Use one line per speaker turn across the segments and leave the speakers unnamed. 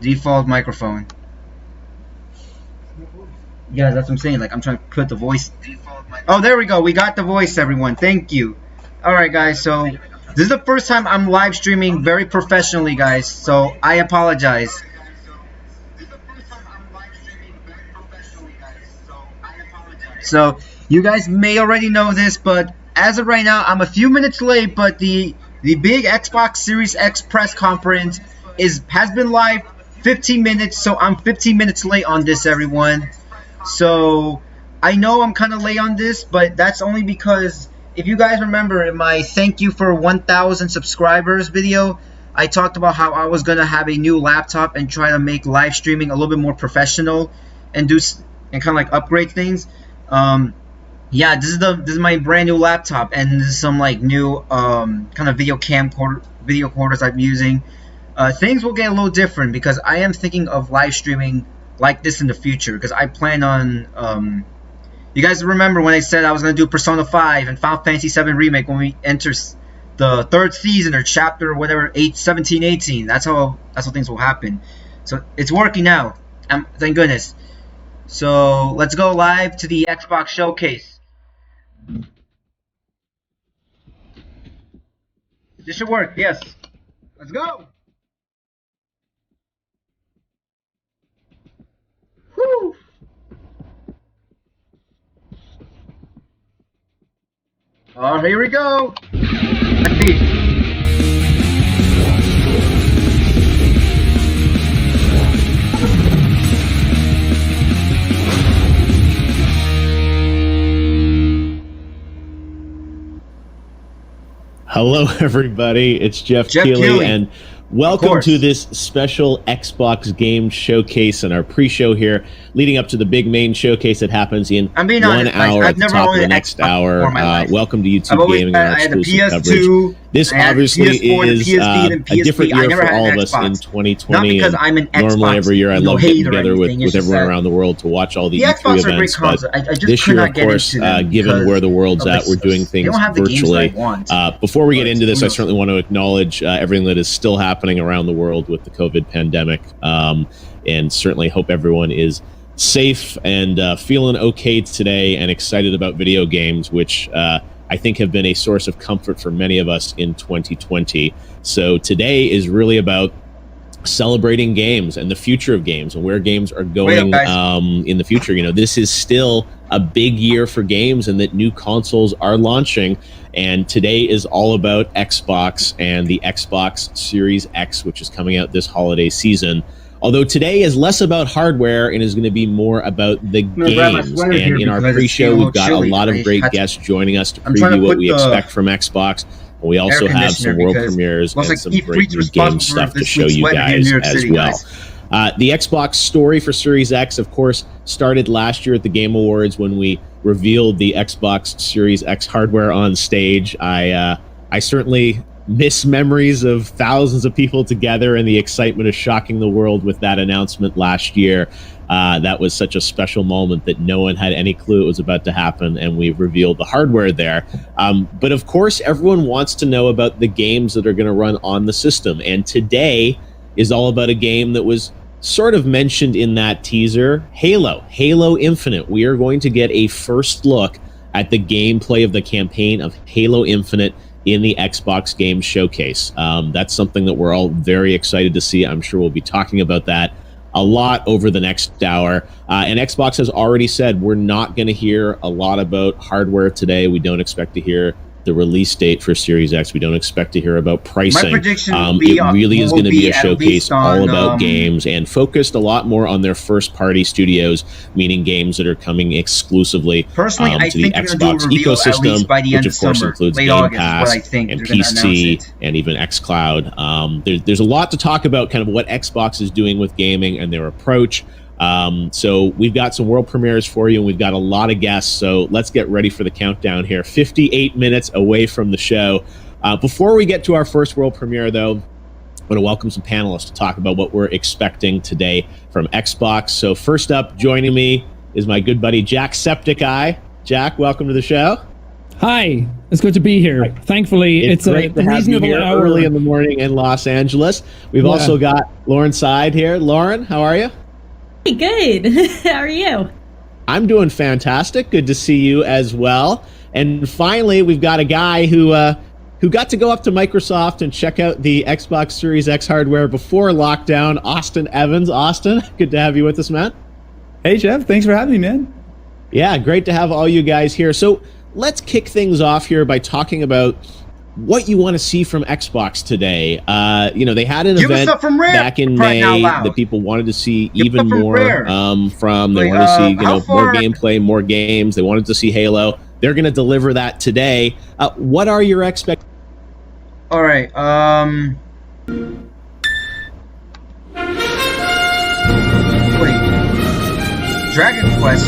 Default microphone. Yeah, that's what I'm saying. Like, I'm trying to put the voice. Oh, there we go. We got the voice, everyone. Thank you. Alright, guys. So, this is the first time I'm live streaming very professionally, guys. So, I apologize. So, you guys may already know this, but as of right now, I'm a few minutes late, but the big Xbox Series X press conference has been live 15 minutes, so I'm 15 minutes late on this, everyone. So, I know I'm kind of late on this, but that's only because, if you guys remember in my thank you for 1,000 subscribers video, I talked about how I was going to have a new laptop and try to make live streaming a little bit more professional and kind of like upgrade things. Yeah, this is my brand new laptop, and this is some like new kind of video camcorders I'm using. Things will get a little different because I am thinking of live streaming like this in the future, because I plan on you guys remember when I said I was going to do Persona 5 and Final Fantasy 7 Remake when we enter the 3rd season or chapter or whatever, 17, 18. That's how things will happen. So it's working out. Thank goodness. So let's go live to the Xbox showcase. This should work, yes. Let's go! Woo! Oh, here we go! Let's see.
Hello, everybody. It's Jeff Keighley, and welcome to this special Xbox game showcase and our pre-show here, leading up to the big main showcase that happens in 1 hour at the top of the next hour. Welcome to YouTube Gaming and our exclusive coverage. This obviously is a different year for all of us in 2020. And normally every year I love getting together with everyone around the world to watch all the E3 events. But this year, of course, given where the world's at, we're doing things virtually. Before we get into this, I certainly want to acknowledge everything that is still happening around the world with the COVID pandemic, and certainly hope everyone is safe and feeling okay today and excited about video games, which I think have been a source of comfort for many of us in 2020. So today is really about celebrating games and the future of games and where games are going in the future. You know, this is still a big year for games, and that new consoles are launching. And today is all about Xbox and the Xbox Series X, which is coming out this holiday season. Although today is less about hardware and is going to be more about the games. And in our pre-show, we've got a lot of great guests joining us to preview what we expect from Xbox. And we also have some world premieres and some great new game stuff to show you guys as well. The Xbox story for Series X, of course, started last year at the Game Awards when we revealed the Xbox Series X hardware on stage. I certainly miss memories of thousands of people together and the excitement of shocking the world with that announcement last year. That was such a special moment that no one had any clue it was about to happen, and we revealed the hardware there. But of course, everyone wants to know about the games that are going to run on the system, and today is all about a game that was sort of mentioned in that teaser, Halo Infinite. We are going to get a first look at the gameplay of the campaign of Halo Infinite in the Xbox Game Showcase. That's something that we're all very excited to see. I'm sure we'll be talking about that a lot over the next hour. And Xbox has already said we're not going to hear a lot about hardware today. We don't expect to hear the release date for Series X. We don't expect to hear about pricing.
My prediction
it really is going to be a showcase all about games, and focused a lot more on their first-party studios, meaning games that are coming exclusively to the Xbox ecosystem, which of course includes Game Pass and PC and even xCloud. There's a lot to talk about, kind of what Xbox is doing with gaming and their approach. So we've got some world premieres for you, and we've got a lot of guests, so let's get ready for the countdown here. 58 minutes away from the show. Before we get to our first world premiere, though, I'm going to welcome some panelists to talk about what we're expecting today from Xbox. So first up, joining me is my good buddy Jack Septiceye. Jack, welcome to the show.
Hi, it's good to be here. Thankfully, it's a reasonable hour.
Early in the morning in Los Angeles. We've also got Lauren Side here. Lauren, how are you?
Hey, good. How are you?
I'm doing fantastic. Good to see you as well. And finally, we've got a guy who got to go up to Microsoft and check out the Xbox Series X hardware before lockdown. Austin Evans. Austin, good to have you with us, man.
Hey, Jeff. Thanks for having me, man.
Yeah, great to have all you guys here. So let's kick things off here by talking about what you want to see from Xbox today. They had an event back in May that people wanted to see even more from. They wanted to see more gameplay, more games. They wanted to see Halo. They're going to deliver that today. What are your expectations?
All right. Wait. Dragon Quest.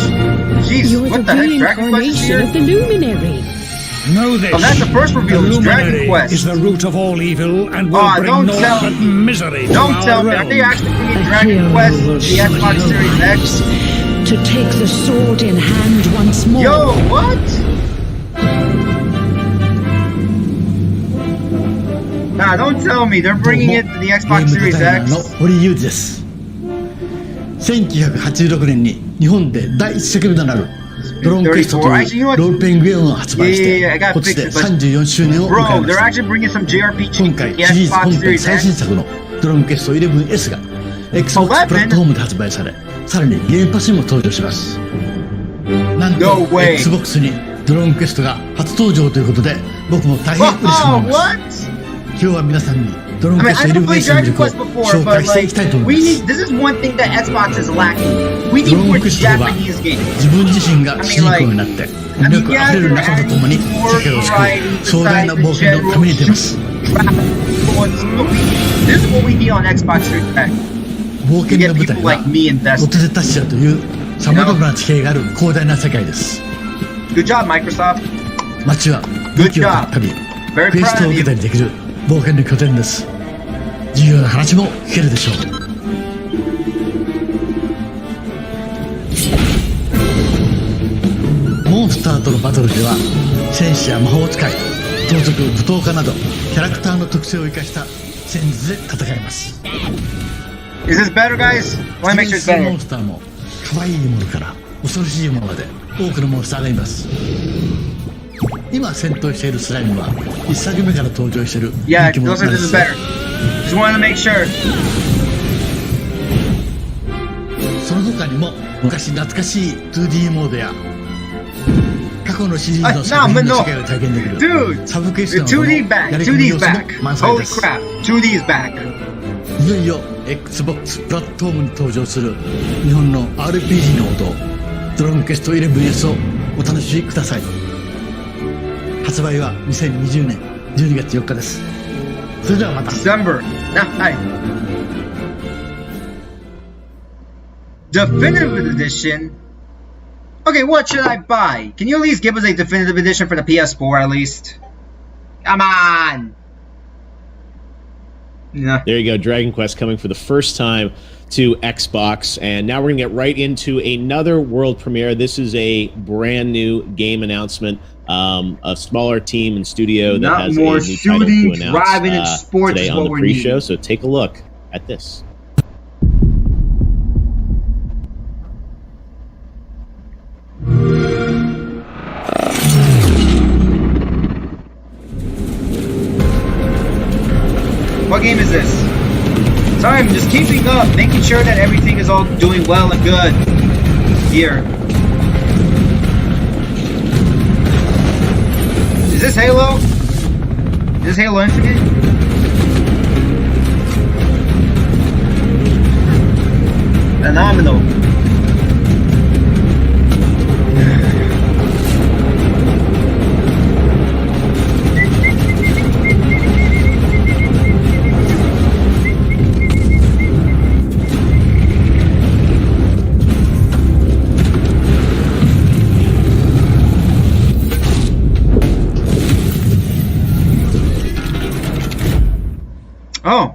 Jeez, what the heck? Dragon Quest is here?
Of the Luminary.
Know this.
Oh, that's the first reveal.
The
Dragon Quest
is the root of all evil and will bring no but misery to
Don't tell me. Are they actually bringing Dragon Quest to the Xbox Series X?
To take the sword in hand once more.
Yo, what? Nah, don't tell me. They're bringing it to the Xbox Series X.
堀裕二です。1986年に日本で第一作目となるドローンクエストというロールプレイングゲームを発売して今年で34周年を迎えました。今回シリーズ本編最新作のドローンクエスト 11S が Xbox プラットフォームで発売され、さらにゲームパスにも登場します。なんと Xbox にドローンクエストが初登場ということで僕も大変嬉しく思います。今日は皆さんにドローンクエスト 11S の魅力を紹介していきたいと思います。
This is one thing that Xbox is lacking. We need more Japanese games.
自分自身が主人公になって魅力あふれる仲間と共に世界を救う壮大な冒険の旅に出ます。
This is what we need on Xbox Series X.
冒険の舞台はロテゼタッシャーというさまざまな地形がある広大な世界です。
Good job, Microsoft.
街は武器を買ったりクエストを受けたりできる冒険の拠点です。重要な話も聞けるでしょう。モンスターとのバトルでは戦士や魔法使い、盗賊、舞踏家などキャラクターの特性を生かした戦術で戦います。
Is this better, guys? Want to make sure it's better.
モンスターも可愛いものから恐ろしいものまで多くのモンスターがいます。今戦闘しているスライムは1作目から登場している人気者なんです。
Just wanted to make sure.
その他にも昔懐かしい 2D モードや過去のシリーズの作品の世界を体験できるサブクエストのやり込み要素も満載です。いよいよ Xbox プラットフォームに登場する日本の RPG の王道ドローンクエスト 11S をお楽しみください。発売は2020年12月4日です。それではまた。
December. Hi. Definitive edition. Okay, what should I buy? Can you at least give us a definitive edition for the PS4 at least? Come on.
There you go. Dragon Quest coming for the first time to Xbox, and now we're gonna get right into another world premiere. This is a brand new game announcement. A smaller team and studio that has a new title to announce today on the pre-show. So take a look at this.
What game is this? Sorry, I'm just keeping up, making sure that everything is all doing well and good here. Is this Halo? Is this Halo Infinite? Phenomenal. Oh,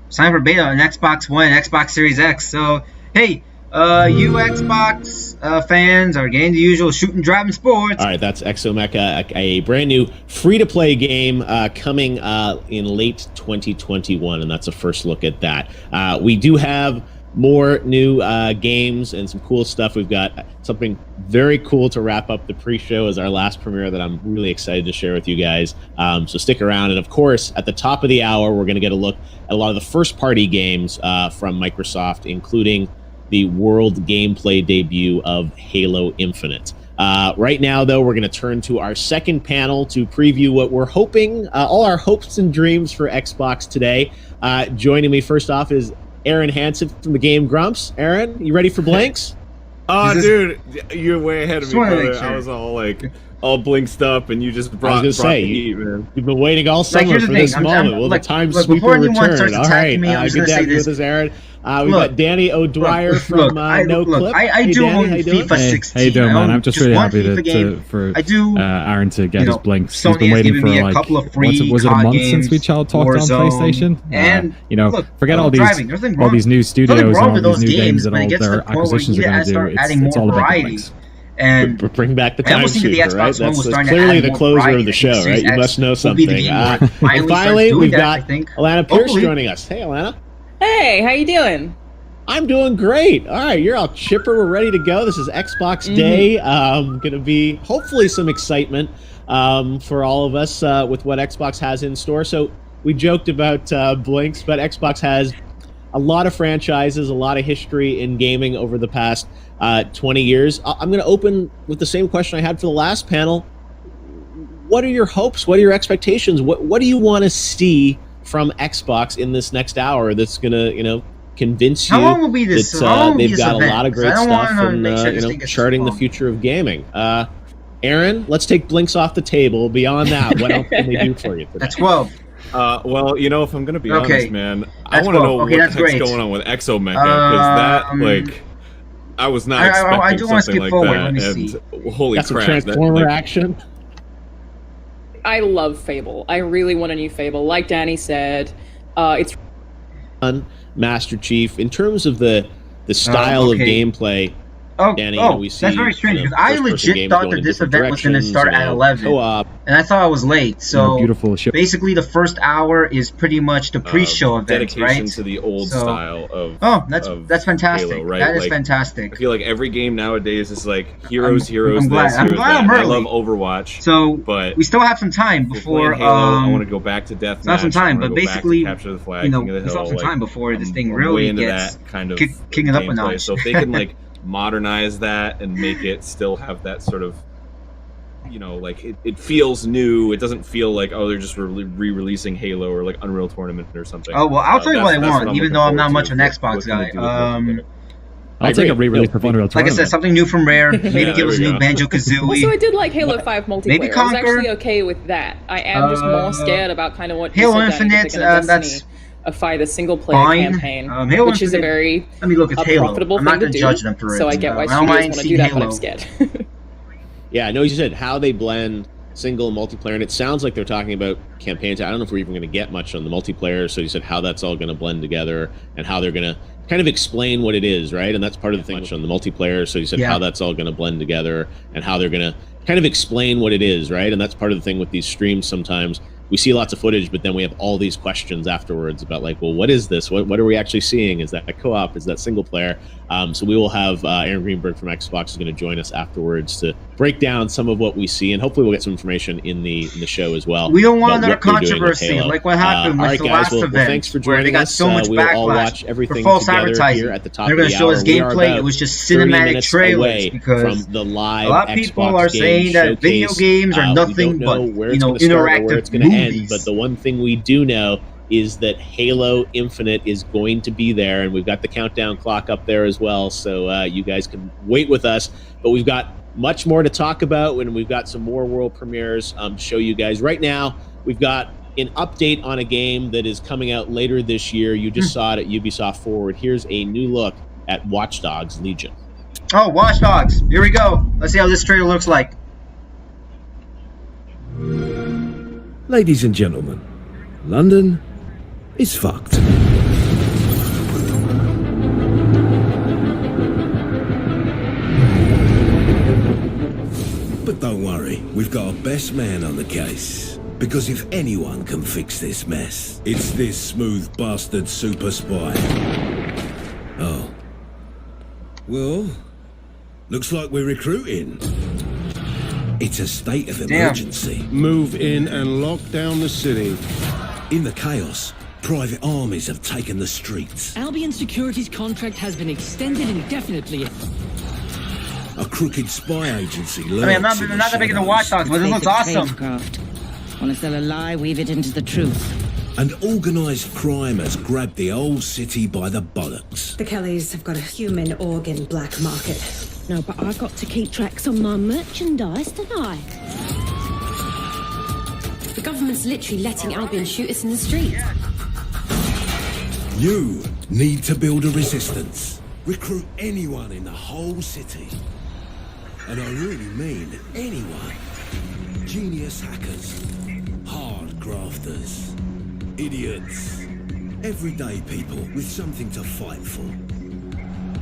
it's time for beta on Xbox One and Xbox Series X. So, hey, You Xbox fans are getting the usual shooting, driving sports.
All right, that's Exomecha, a brand new free-to-play game coming in late 2021, and that's a first look at that. We do have more new games and some cool stuff. We've got something very cool to wrap up the pre-show as our last premiere that I'm really excited to share with you guys. So stick around. And of course, at the top of the hour, we're going to get a look at a lot of the first-party games from Microsoft, including the world gameplay debut of Halo Infinite. Right now, though, we're going to turn to our second panel to preview what we're hoping, all our hopes and dreams for Xbox today. Joining me first off is Aaron Hansen from the Game Grumps. Aaron, you ready for Blinks?
Oh, dude, you're way ahead of me, brother. Sure. I was all blinked up, and you just brought the heat, man.
You've been waiting all summer for this moment. Well, the time sweeper returned. All right, good to have you with us, Aaron. We've got Danny O'Dwyer from No Clip.
I do own FIFA 16.
How you doing, man? I'm just really happy for Aaron to get his Blinks. He's been waiting for like, was it a month since we talked on PlayStation?
And
forget all these new studios and all these new games and all their acquisitions are going to do. It's all about the Blinks.
And bring back the time sweeper, right? That's clearly the closer of the show, right? You must know something. And finally, we've got Alana Pierce joining us. Hey, Alana.
Hey, how you doing?
I'm doing great. All right, you're all chipper. We're ready to go. This is Xbox Day. Going to be hopefully some excitement for all of us with what Xbox has in store. So we joked about Blinks, but Xbox has a lot of franchises, a lot of history in gaming over the past 20 years. I'm going to open with the same question I had for the last panel. What are your hopes? What are your expectations? What do you want to see from Xbox in this next hour that's going to, convince you that they've got a lot of great stuff and, charting the future of gaming? Aaron, let's take Blinks off the table. Beyond that, what else can they do for you today?
That's 12.
Well, if I'm going to be honest, man, I want to know what the heck's going on with Exomecha, because that, I was not expecting something like that, and holy crap.
Transformer action.
I love Fable. I really want a new Fable. Like Danny said, it's
Master Chief. In terms of the style of gameplay, Danny, we see
that's very strange because I legit thought that this event was going to start at 11, and I thought I was late. So
beautiful show.
Basically, the first hour is pretty much the pre-show event,
dedication
right?
to the old style of
that's fantastic.
Halo, right?
That is fantastic.
I feel like every game nowadays is like heroes.
I'm glad
I love Overwatch.
So,
but
we still have some time before.
Halo, I want to go back to deathmatch.
Not some time, but basically,
capture the flag, we
still have some time before this thing really gets kicking it up a notch.
So if they can modernize that and make it still have that sort of, it feels new. It doesn't feel like, they're just re-releasing Halo or like Unreal Tournament or something.
Oh, well, I'll tell you what I want, even though I'm not much of an Xbox guy.
I'll take a re-release of Unreal Tournament.
Like I said, something new from Rare. Maybe give us a new Banjo-Kazooie.
So I did like Halo 5 multiplayer.
Maybe Conquer.
I was actually okay with that. I am just more scared about kind of what
Halo Infinite, that's
the single-player campaign, which is a very profitable thing to do.
Judge them for it,
so I get why studios want to do that, but I'm scared.
Yeah, I know you said how they blend single and multiplayer, and it sounds like they're talking about campaigns. I don't know if we're even going to get much on the multiplayer, so you said how that's all going to blend together and how they're going to kind of explain what it is, right? And that's part of the thing on the multiplayer, so you said how that's all going to blend together and how they're going to kind of explain what it is, right? And that's part of the thing with these streams sometimes. We see lots of footage, but then we have all these questions afterwards about what is this? What are we actually seeing? Is that a co-op? Is that single player? So we will have Aaron Greenberg from Xbox is going to join us afterwards to break down some of what we see, and hopefully we'll get some information in the show as well.
We don't want another controversy like what happened with the last event.
Thanks for joining us.
So much
we will all watch everything together here at the top of the hour.
They're going to show us gameplay. It was just cinematic trailers because
from the live
a lot of people are saying that video games are nothing but interactive movies.
But the one thing we do know is that Halo Infinite is going to be there, and we've got the countdown clock up there as well, so you guys can wait with us. But we've got much more to talk about, and we've got some more world premieres to show you guys. Right now, we've got an update on a game that is coming out later this year. You just saw it at Ubisoft Forward. Here's a new look at Watch Dogs Legion.
Oh, Watch Dogs. Here we go. Let's see how this trailer looks like.
Ladies and gentlemen, London is fucked. But don't worry, we've got our best man on the case. Because if anyone can fix this mess, it's this smooth bastard super spy. Oh. Well, looks like we're recruiting. It's a state of emergency.
Move in and lock down the city.
In the chaos, private armies have taken the streets.
Albion Security's contract has been extended indefinitely.
A crooked spy agency.
I mean, I'm not that big into Watch Dogs, but it looks awesome.
Want to sell a lie, weave it into the truth.
And organised crime has grabbed the old city by the bollocks.
The Kellys have got a human organ black market.
No, but I got to keep tracks on my merchandise, don't I?
The government's literally letting Albion shoot us in the street.
You need to build a resistance. Recruit anyone in the whole city. And I really mean anyone. Genius hackers, hard grafters, idiots, everyday people with something to fight for.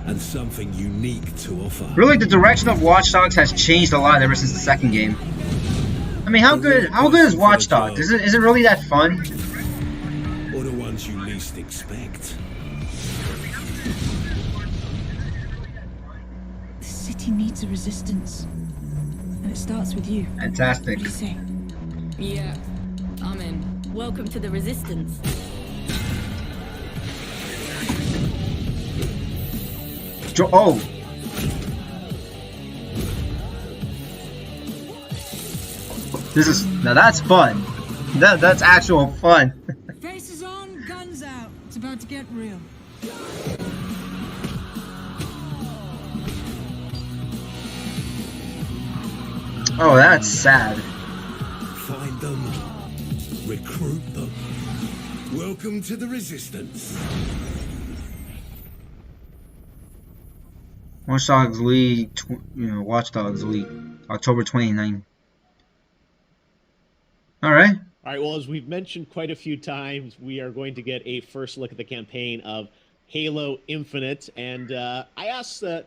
And something unique to offer.
Really, the direction of Watch Dogs has changed a lot ever since the second game. I mean, how good is Watch Dogs? Is it really that fun?
Or the ones you least expect.
The city needs a resistance, and it starts with you.
Fantastic.
What do you say?
Yeah, I'm in. Welcome to the resistance.
Oh. Now that's fun. That's actual fun.
Faces on, guns out. It's about to get real.
Oh, that's sad.
Find them. Recruit them. Welcome to the resistance.
Watch Dogs League, Watch Dogs League, October 29th. All right.
All right. Well, as we've mentioned quite a few times, we are going to get a first look at the campaign of Halo Infinite, and I asked a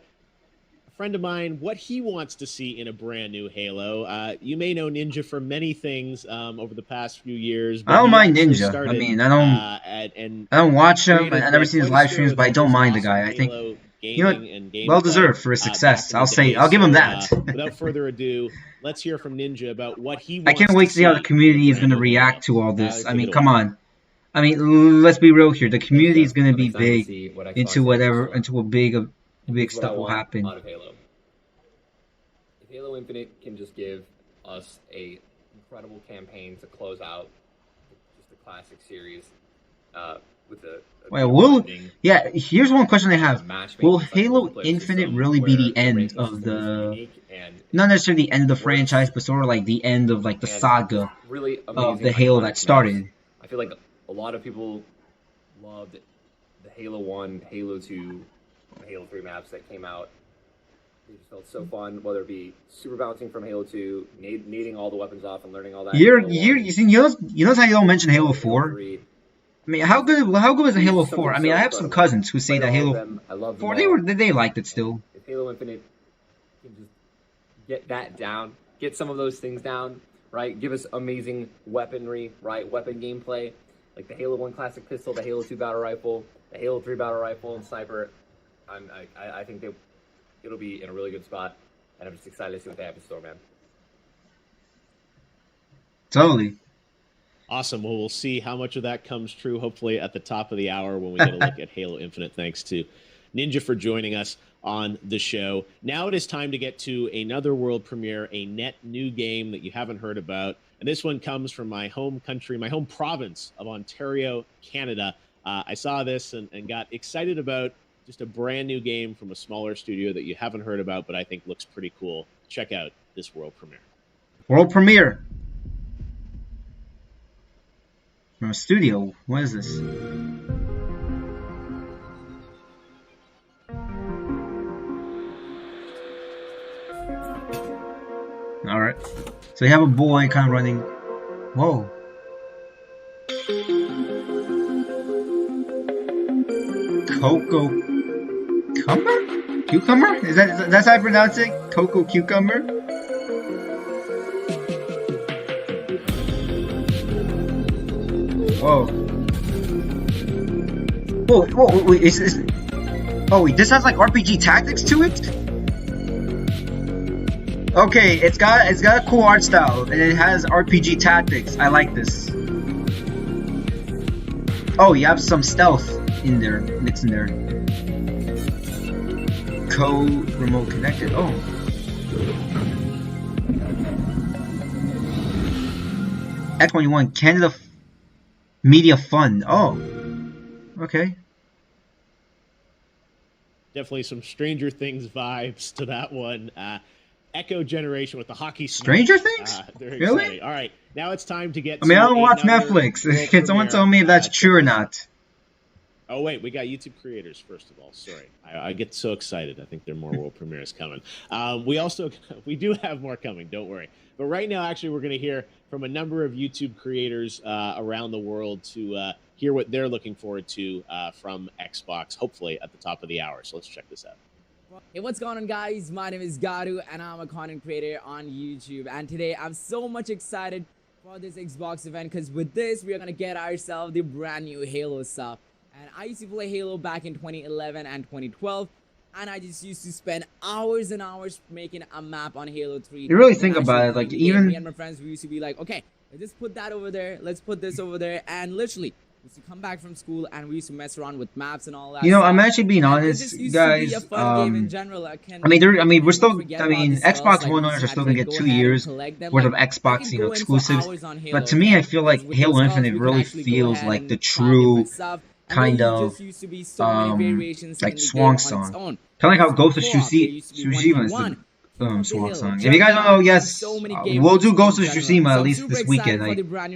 friend of mine what he wants to see in a brand new Halo. You may know Ninja for many things over the past few years.
I don't mind Ninja. I mean, I don't watch him. I never seen his live streams, but I don't mind the guy. I think. Well deserved for his success. I'll give him that.
Without further ado, let's hear from Ninja about what he wants.
I can't wait to see how the community is going to react to all this. I mean, come on. I mean, let's be real here. The community is going to be big into a big stuff will happen.
Out of Halo. If Halo Infinite can just give us a incredible campaign to close out just the classic series, with
here's one question I have. Will Halo Infinite really be the end of the... Not necessarily the end of the franchise, but sort of like the end of like the saga of the Halo that started?
I feel like a lot of people loved the Halo 1, Halo 2, and Halo 3 maps that came out. They just felt so fun, whether it be super bouncing from Halo 2, nading all the weapons off and learning all that.
You notice how you don't mention Halo 4? I mean, how good was the Halo 4? I mean, I have some cousins who say that Halo 4 they liked it still.
If Halo Infinite can just get that down, get some of those things down, right? Give us amazing weaponry, right? Weapon gameplay, like the Halo 1 classic pistol, the Halo 2 battle rifle, the Halo 3 battle rifle and sniper. I think it'll be in a really good spot, and I'm just excited to see what they have in store, man.
Totally.
Awesome. Well, we'll see how much of that comes true, hopefully at the top of the hour when we get a look at Halo Infinite. Thanks to Ninja for joining us on the show. Now it is time to get to another world premiere, a net new game that you haven't heard about. And this one comes from my home country, my home province of Ontario, Canada. I saw this and got excited about just a brand new game from a smaller studio that you haven't heard about, but I think looks pretty cool. Check out this world premiere.
World premiere. From a studio. What is this? Alright. So you have a boy kind of running. Whoa. Coco Cumber? Cucumber? Is that how I pronounce it? Coco Cucumber? Whoa. Whoa, wait, oh, wait, this has like RPG tactics to it? Okay, it's got a cool art style, and it has RPG tactics. I like this. Oh, you have some stealth in there, mixed in there. Remote connected. Oh. X21 Canada Media Fund. Oh. Okay.
Definitely some Stranger Things vibes to that one. Echo Generation with the hockey.
Stranger Things?
Really?
Exciting.
All right, now it's time to get.
I mean, I don't watch Netflix. Can someone tell me if that's true or not?
Oh wait, we got YouTube creators first of all. Sorry, I get so excited. I think there are more world premieres coming. We do have more coming. Don't worry. But right now, actually, we're going to hear from a number of YouTube creators around the world to hear what they're looking forward to from Xbox. Hopefully, at the top of the hour. So let's check this out.
Hey, what's going on, guys? My name is Garu, and I'm a content creator on YouTube. And today, I'm so much excited for this Xbox event because with this, we are going to get ourselves the brand new Halo stuff. And I used to play Halo back in 2011 and 2012, and I just used to spend hours and hours making a map on Halo 3.
You really think about it, like even
me and my friends, we used to be like, okay, let's just put that over there, let's put this over there, and literally, we used to come back from school and we used to mess around with maps and all that.
You know, I'm actually being honest, guys. I mean, Xbox One owners are still gonna get 2 years worth of Xbox, exclusives. But to me, I feel like Halo Infinite really feels like the true kind of like swan song, kind of like how Ghost of Tsushima is the swan song. If you guys don't know, yes, we'll do Ghost of Tsushima at least this weekend.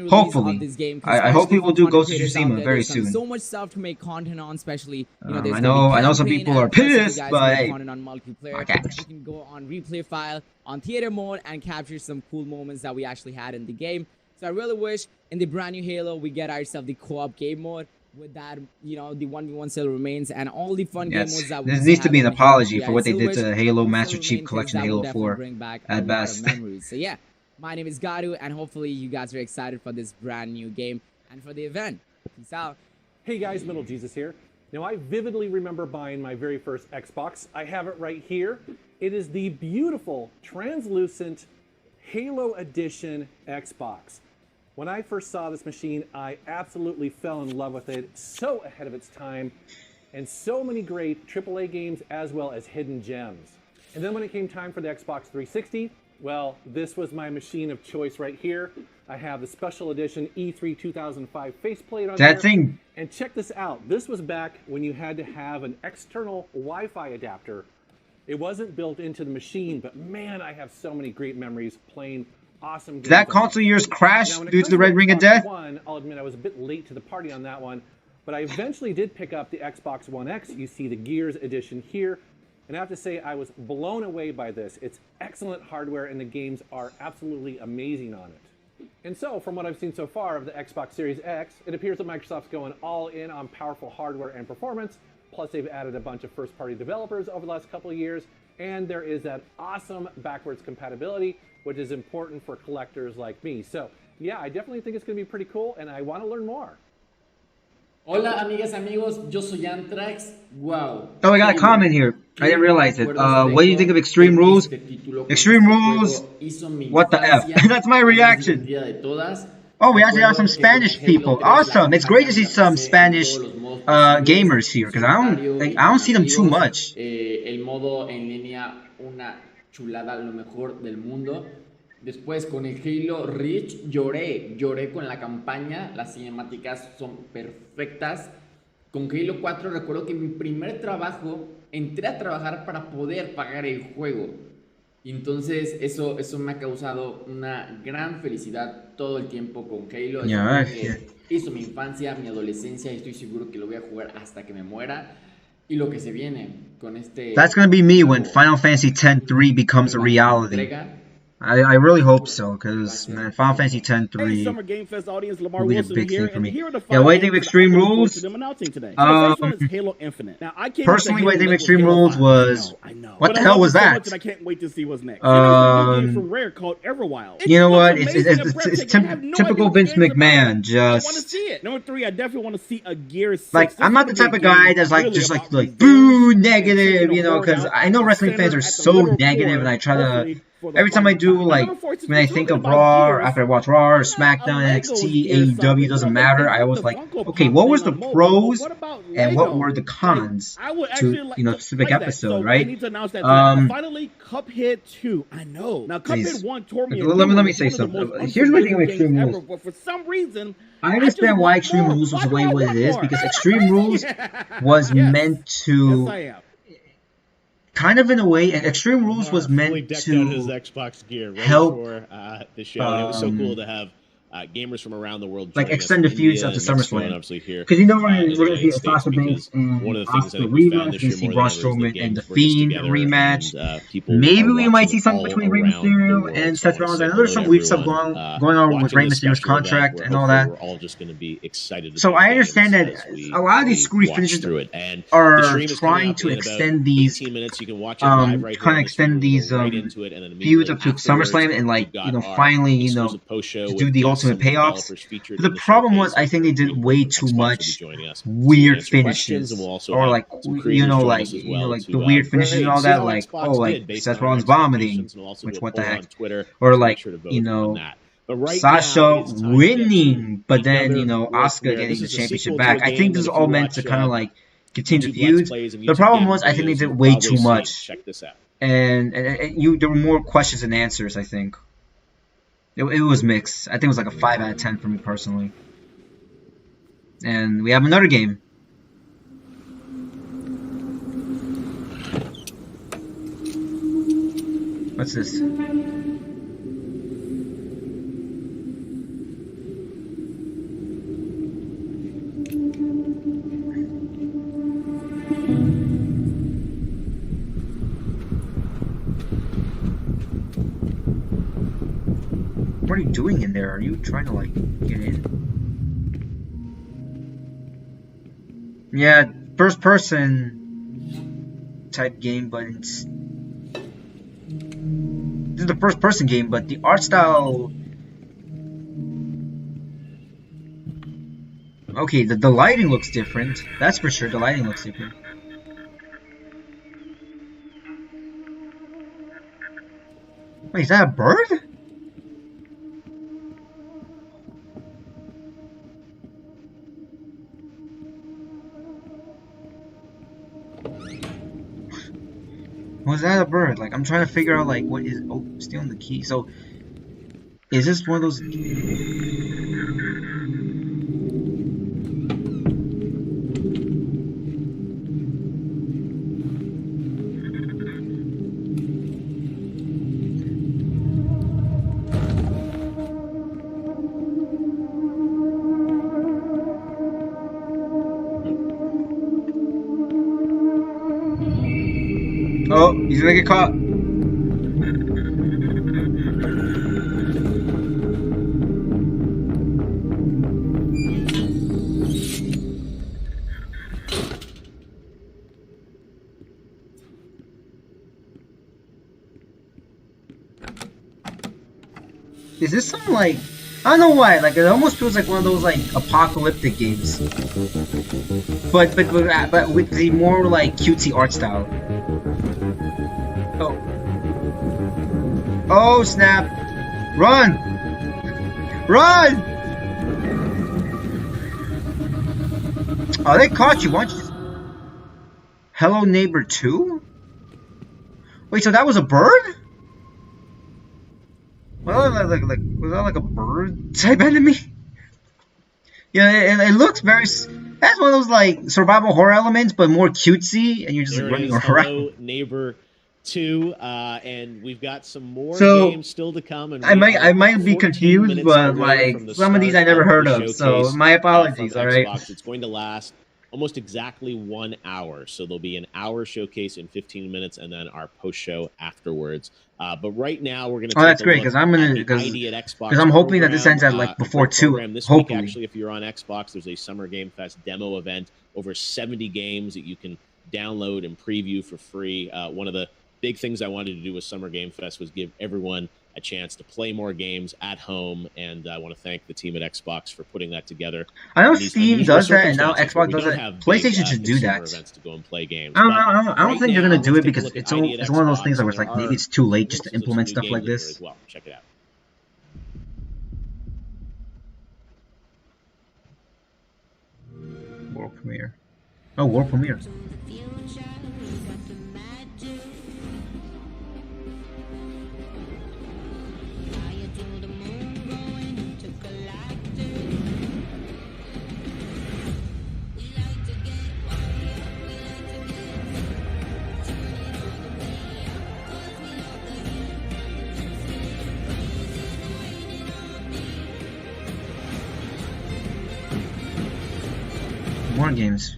Hopefully, I hope we will do Ghost of Tsushima very soon.
So much stuff to make content on, especially
I know some people are pissed, but hey,
content on multiplayer. You can go on replay file on theater mode and capture some cool moments that we actually had in the game. So I really wish in the brand new Halo we get ourselves the co-op game mode. With that, the 1v1 still remains, and all the fun game modes that we
this needs to be an apology for what they did to Halo Master Chief Collection Halo 4 at best.
So yeah, my name is Garu, and hopefully you guys are excited for this brand new game and for the event. Peace out.
Hey guys, Middle Jesus here. Now I vividly remember buying my very first Xbox. I have it right here. It is the beautiful, translucent Halo Edition Xbox. When I first saw this machine, I absolutely fell in love with it. So ahead of its time, and so many great AAA games as well as hidden gems. And then when it came time for the Xbox 360, well, this was my machine of choice right here. I have the special edition E3 2005 faceplate on
that thing.
And check this out. This was back when you had to have an external Wi-Fi adapter. It wasn't built into the machine, but man, I have so many great memories playing awesome.
Did that console yours crash due to the Red Ring of Death?
I'll admit I was a bit late to the party on that one, but I eventually did pick up the Xbox One X. You see the Gears edition here, and I have to say I was blown away by this. It's excellent hardware, and the games are absolutely amazing on it. And so, from what I've seen so far of the Xbox Series X, it appears that Microsoft's going all in on powerful hardware and performance, plus they've added a bunch of first-party developers over the last couple of years, and there is that awesome backwards compatibility, which is important for collectors like me. So, yeah, I definitely think it's going to be pretty cool, and I want to learn more.
Hola, amigas, amigos. Yo soy Antrax. Wow.
Oh, I got a comment here. I didn't realize it. What do you think of Extreme Rules? Extreme Rules? What the F? That's my reaction. Oh, we actually have some Spanish people. Awesome. It's great to see some Spanish gamers here, because I don't see them too much.
El modo en línea, una chulada, lo mejor del mundo. Después con el Halo Reach lloré con la campaña, las cinemáticas son perfectas. Con Halo 4 recuerdo que en mi primer trabajo entré a trabajar para poder pagar el juego. Y entonces eso me ha causado una gran felicidad todo el tiempo con Halo. Que hizo mi infancia, mi adolescencia, y estoy seguro que lo voy a jugar hasta que me muera. Y lo que se viene con este...
That's gonna be me when Final Fantasy X-3 becomes a reality. I really hope so, because man, Final Fantasy X-3
Summer Game Fest audience, Lamar
will be a
Wilson
big
here,
thing for me.
Here are the
Yeah, what do you think of Extreme
to
Rules?
them announcing today. So the first one is Halo Infinite. Now, I came
personally, what I think of Extreme Rules was, what the hell was that?
I can't wait to see what's next. There's a new game from Rare called Everwild.
You know what? It's typical Vince McMahon. Just
I want to see it. Number 3, I definitely want to see a Gear 6.
Like, I'm not the type of guy that's like just like boo negative, you know, because I know wrestling fans are so negative, and I try to. Every time I do, like, when I think of Raw, or after I watch Raw, or SmackDown, NXT, AEW, doesn't matter, I always like, okay, what was the pros, and what were the cons to, you know, specific episode, right?
Finally, Cuphead 2, I know. Now, Cuphead 1 tore me.
Let me say something. Here's what I think of Extreme Rules.
But for some reason,
I understand why Extreme Rules was the way it is, because Extreme Rules was meant to... Kind of in a way, Extreme Rules was meant to
his Xbox gear right
help
for the show. And it was so cool to have gamers from around the world,
like extended feuds up to SummerSlam. Because you know we're going to see Sasha Banks and Asuka rematch. We see Braun Strowman and The Fiend rematch. Maybe we might see something between Rey Mysterio and Seth Rollins. I know there's some weird stuff going on with Rey Mysterio's contract and all that.
We're all just going to be excited.
So I understand that a lot of these screwy finishes are trying to extend these, kind of extend these feuds up to SummerSlam and, like, you know, finally, you know, to do the ultimate payoffs. But the problem was, I think they did way too much weird finishes, or like, you know, like the weird finishes and all that, like, oh, like Seth Rollins vomiting, which what the heck, or like, you know, Sasha winning, but then, you know, Asuka getting the championship back. I think this is all meant to kind of like continue the feuds. The problem was, I think they did way too much, and there were more questions than answers. I think. It was mixed. I think it was like a 5 out of 10 for me personally. And we have another game. What's this? What are you doing in there? Are you trying to, like, get in? Yeah, first person type game, but it's... This is the first person game, but the art style... Okay, the lighting looks different. That's for sure, the lighting looks different. Wait, is that a bird? Was that a bird? Like, I'm trying to figure out, like, what is... Oh, stealing the key. So, is this one of those... Oh, he's gonna get caught. Is this some, like, I don't know why, like, it almost feels like one of those, like, apocalyptic games, but with the more, like, cutesy art style. Oh snap! Run! Run! Oh, they caught you. Why don't you... Hello Neighbor 2? Wait, so that was a bird? Well, was that like a bird type enemy? Yeah, it looks very... That's one of those, like, survival horror elements, but more cutesy, and you're just running around.
Hello Neighbor 2, and we've got some more games still to come. And I
might be confused, but like some of these I never heard of, so my apologies. All right.
It's going to last almost exactly 1 hour. So there'll be an hour showcase in 15 minutes and then our post show afterwards. But right now we're going to.
Oh, that's great because I'm hoping that this ends at like before 2.
This
hopefully.
Week, actually, if you're on Xbox, there's a Summer Game Fest demo event. Over 70 games that you can download and preview for free. One of the big things I wanted to do with Summer Game Fest was give everyone a chance to play more games at home, and I want to thank the team at Xbox for putting that together.
I know Steam does that, and now Xbox does it. PlayStation should do that.
Events to go and play games.
I don't think they're going to do it because it's one of those things where it's like maybe it's too late just to implement stuff like this.
Well, check it out.
World premiere. Oh, world premiere. More games.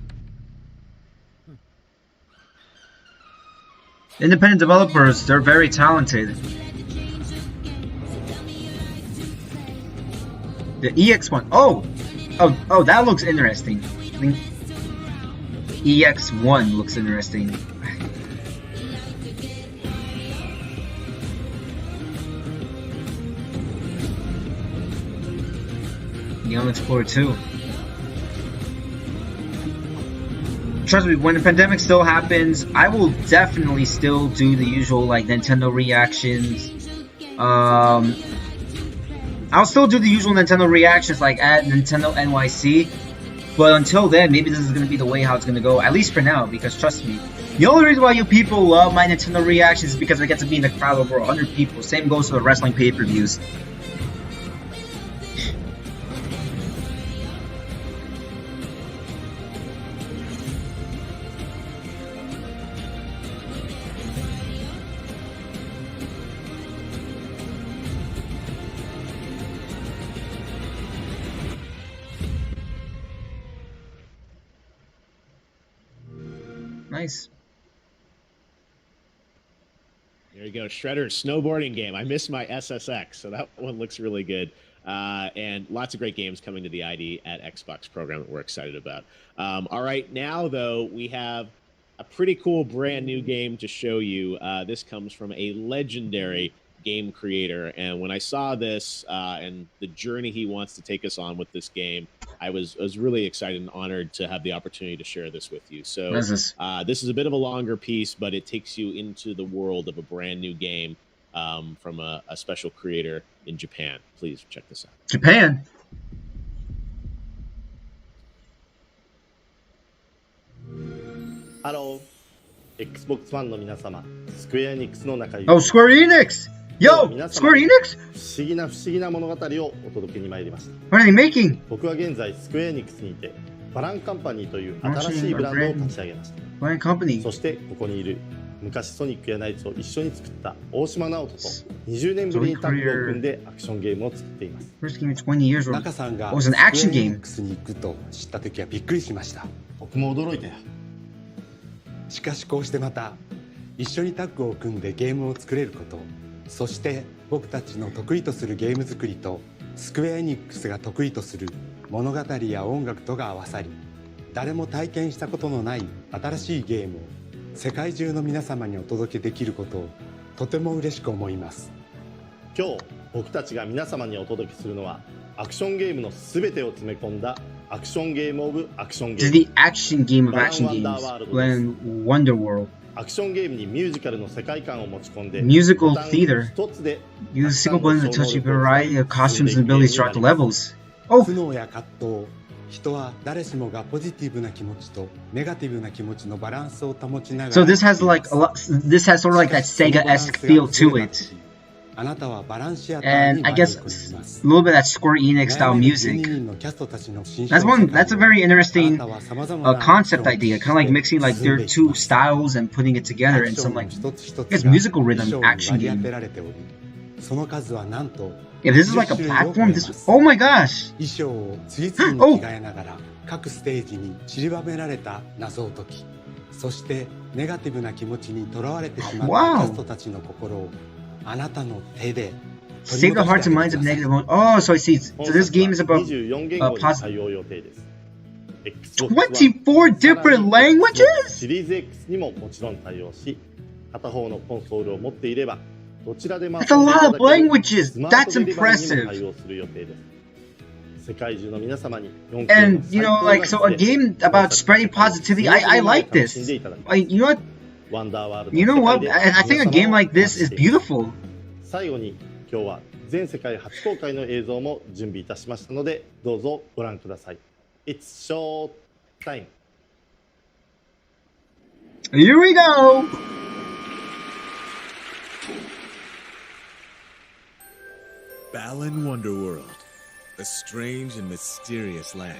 Independent developers, they're very talented. The EX1. Oh, that looks interesting. I think EX1 looks interesting. Young Explorer 2. Trust me, when the pandemic still happens, I will definitely still do the usual like Nintendo reactions. I'll still do the usual Nintendo reactions like at Nintendo NYC. But until then, maybe this is going to be the way how it's going to go, at least for now, because trust me, the only reason why you people love my Nintendo reactions is because I get to be in the crowd over 100 people. Same goes for the wrestling pay-per-views. Nice.
There you go, Shredder snowboarding game. I missed my SSX, so that one looks really good. And lots of great games coming to the ID at Xbox program that we're excited about. All right, now though, we have a pretty cool brand new game to show you. This comes from a legendary game creator, and when I saw this and the journey he wants to take us on with this game, I was really excited and honored to have the opportunity to share this with you. So
what is this?
This is a bit of a longer piece, but it takes you into the world of a brand new game from a special creator in Japan. Please check this out.
Japan?
Hello, Xbox ファンの皆様、スクエアエニックスの中
Oh, Square Enix! Yo, Square Enix?
不思議な物語をお届けに参りました。
What are they making?
僕は現在スクエアエニックスにてバランカンパニーという新しいブランドを立ち上げました。
バランカンパニー。
そしてここにいる昔ソニックやナイツを一緒に作った大島直人と20年ぶりにタッグを組んでアクションゲームを作っています。
First game in 20 years.
中さんが
was an action game.
スクエアエニックスに行くと知った時はびっくりしました。僕も驚いたよ。しかしこうしてまた一緒にタッグを組んでゲームを作れること、そして僕たちの得意とするゲーム作りとスクエアエニックスが得意とする物語や音楽とが合わさり、誰も体験したことのない新しいゲームを世界中の皆様にお届けできることをとても嬉しく思います。今日僕たちが皆様にお届けするのはアクションゲームのすべてを詰め込んだアクションゲームオブアクションゲーム。
The action game of action games. Wonder World.
アクションゲームにミュージカルの世界観を持ち込んで
Musical theater. Use a single button to touch a variety of costumes and abilities throughout the levels. Oh!
苦悩や葛藤、人は誰しもがポジティブな気持ちとネガティブな気持ちのバランスを保ちながら
So this has like a lot, this has sort of like that Sega-esque feel to it. And I guess a little bit of that Square Enix style music. That's a very interesting concept idea, kind of like mixing like their two styles and putting it together in some like, I guess, musical rhythm action game. If this is like a platform, this, oh my gosh! Oh!
各ステージに散りばめられた謎を解き、そしてネガティブな気持ちにとらわれてしまったキャストたちの心をあなたの手で
Save the hearts and minds of negative emotions. Oh, so I see. So this game is about 24 different languages?
シリーズ X にももちろん対応し、片方のコンソールを持っていればどちらでも
That's a lot of languages. That's impressive.
対応する予定です。世界中の皆様に
And you know, like, so a game about spreading positivity. I like this. You know what? You know what? I think a game like this is beautiful.
最後に今日は全世界初公開の映像も準備いたしましたので、どうぞご覧ください。It's show time.
Here we go.
Balan Wonderworld, a strange and mysterious land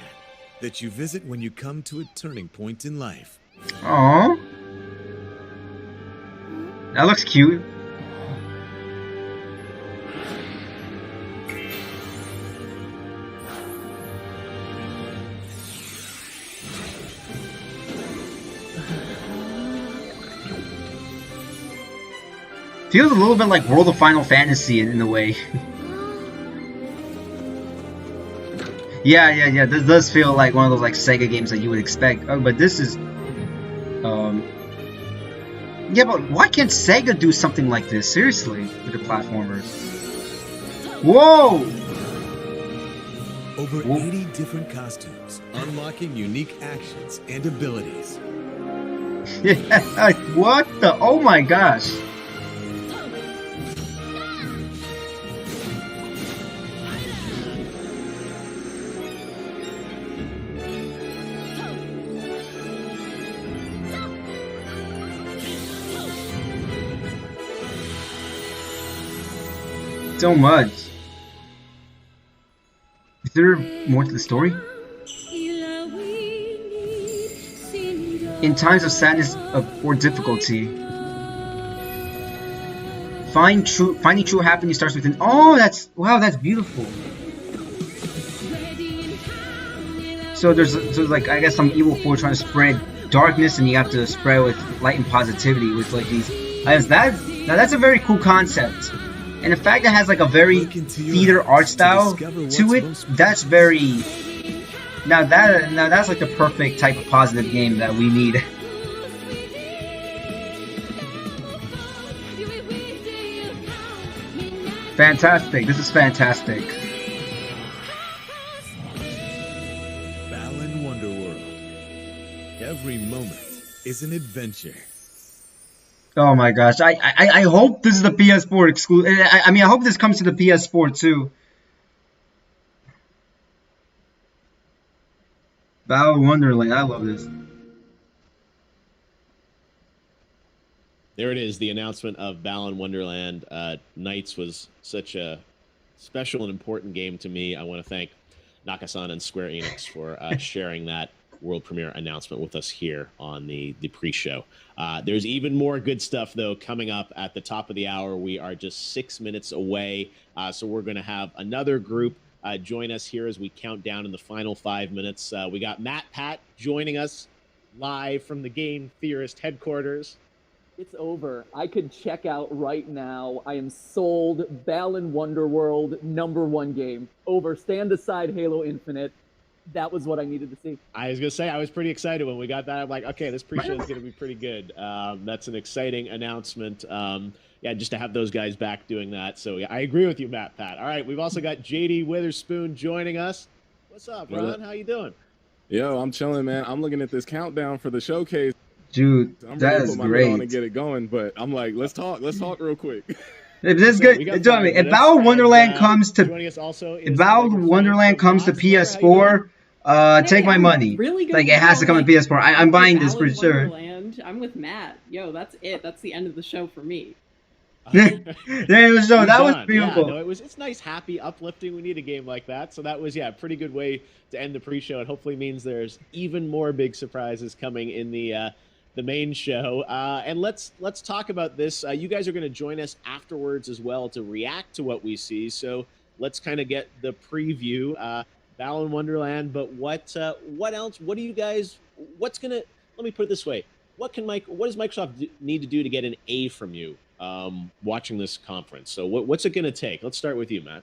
that you visit when you come to a turning point in life.
Aww. That looks cute. Feels a little bit like World of Final Fantasy in a way. Yeah. This does feel like one of those like Sega games that you would expect. Oh, but this is, yeah, but why can't Sega do something like this? Seriously, with the platformers. Whoa!
Over 80 different costumes, unlocking unique actions and abilities.
Yeah, what the? Oh my gosh! So much. Is there more to the story? In times of sadness or difficulty, finding true happiness starts within. Oh, that's beautiful. So there's like, I guess, some evil force trying to spread darkness, and you have to spread with light and positivity with like these. Now that's a very cool concept. And the fact that it has like a very theater art style to it, that's very... Now that's like the perfect type of positive game that we need. Fantastic. This is fantastic.
Balan Wonderworld. Every moment is an adventure.
Oh my gosh, I hope this is the PS4 exclusive. I mean, I hope this comes to the PS4 too. Balan Wonderland, I love this.
There it is, the announcement of Balan Wonderland. Nights was such a special and important game to me. I want to thank Nakasan and Square Enix for sharing that world premiere announcement with us here on the pre-show. There's even more good stuff, though, coming up at the top of the hour. We are just 6 minutes away, so we're going to have another group join us here as we count down in the final 5 minutes. We got Matt Pat joining us live from the Game Theorist headquarters.
It's over. I could check out right now. I am sold. Balan Wonderworld, #1 game. Over. Stand aside Halo Infinite. That was what I needed to see.
I was going to say, I was pretty excited when we got that. I'm like, okay, this pre-show is going to be pretty good. That's an exciting announcement. Yeah, just to have those guys back doing that. So yeah, I agree with you, Matt Pat. All right, we've also got JD Witherspoon joining us. What's up, Ron? How you doing?
Yo, I'm chilling, man. I'm looking at this countdown for the showcase.
Dude,
I'm
that
ready to
is
put my
great.
on and get it going, but I'm like, let's talk real quick.
If this good, if Balan Wonderland comes to PS4, take my money.
Really good.
Like, it has to come to PS4. I'm buying this for sure.
I'm with Matt. Yo, that's it. That's the end of the show for me.
There it was. So that was beautiful.
Yeah, no, it's nice, happy, uplifting. We need a game like that. So that was a pretty good way to end the pre-show. It hopefully means there's even more big surprises coming in the main show. And let's talk about this. You guys are going to join us afterwards as well to react to what we see. So let's kind of get the preview. Balan Wonderland, but what else? What do you guys? What's gonna? Let me put it this way: what does Microsoft need to do to get an A from you watching this conference? So what's it gonna take? Let's start with you, Matt.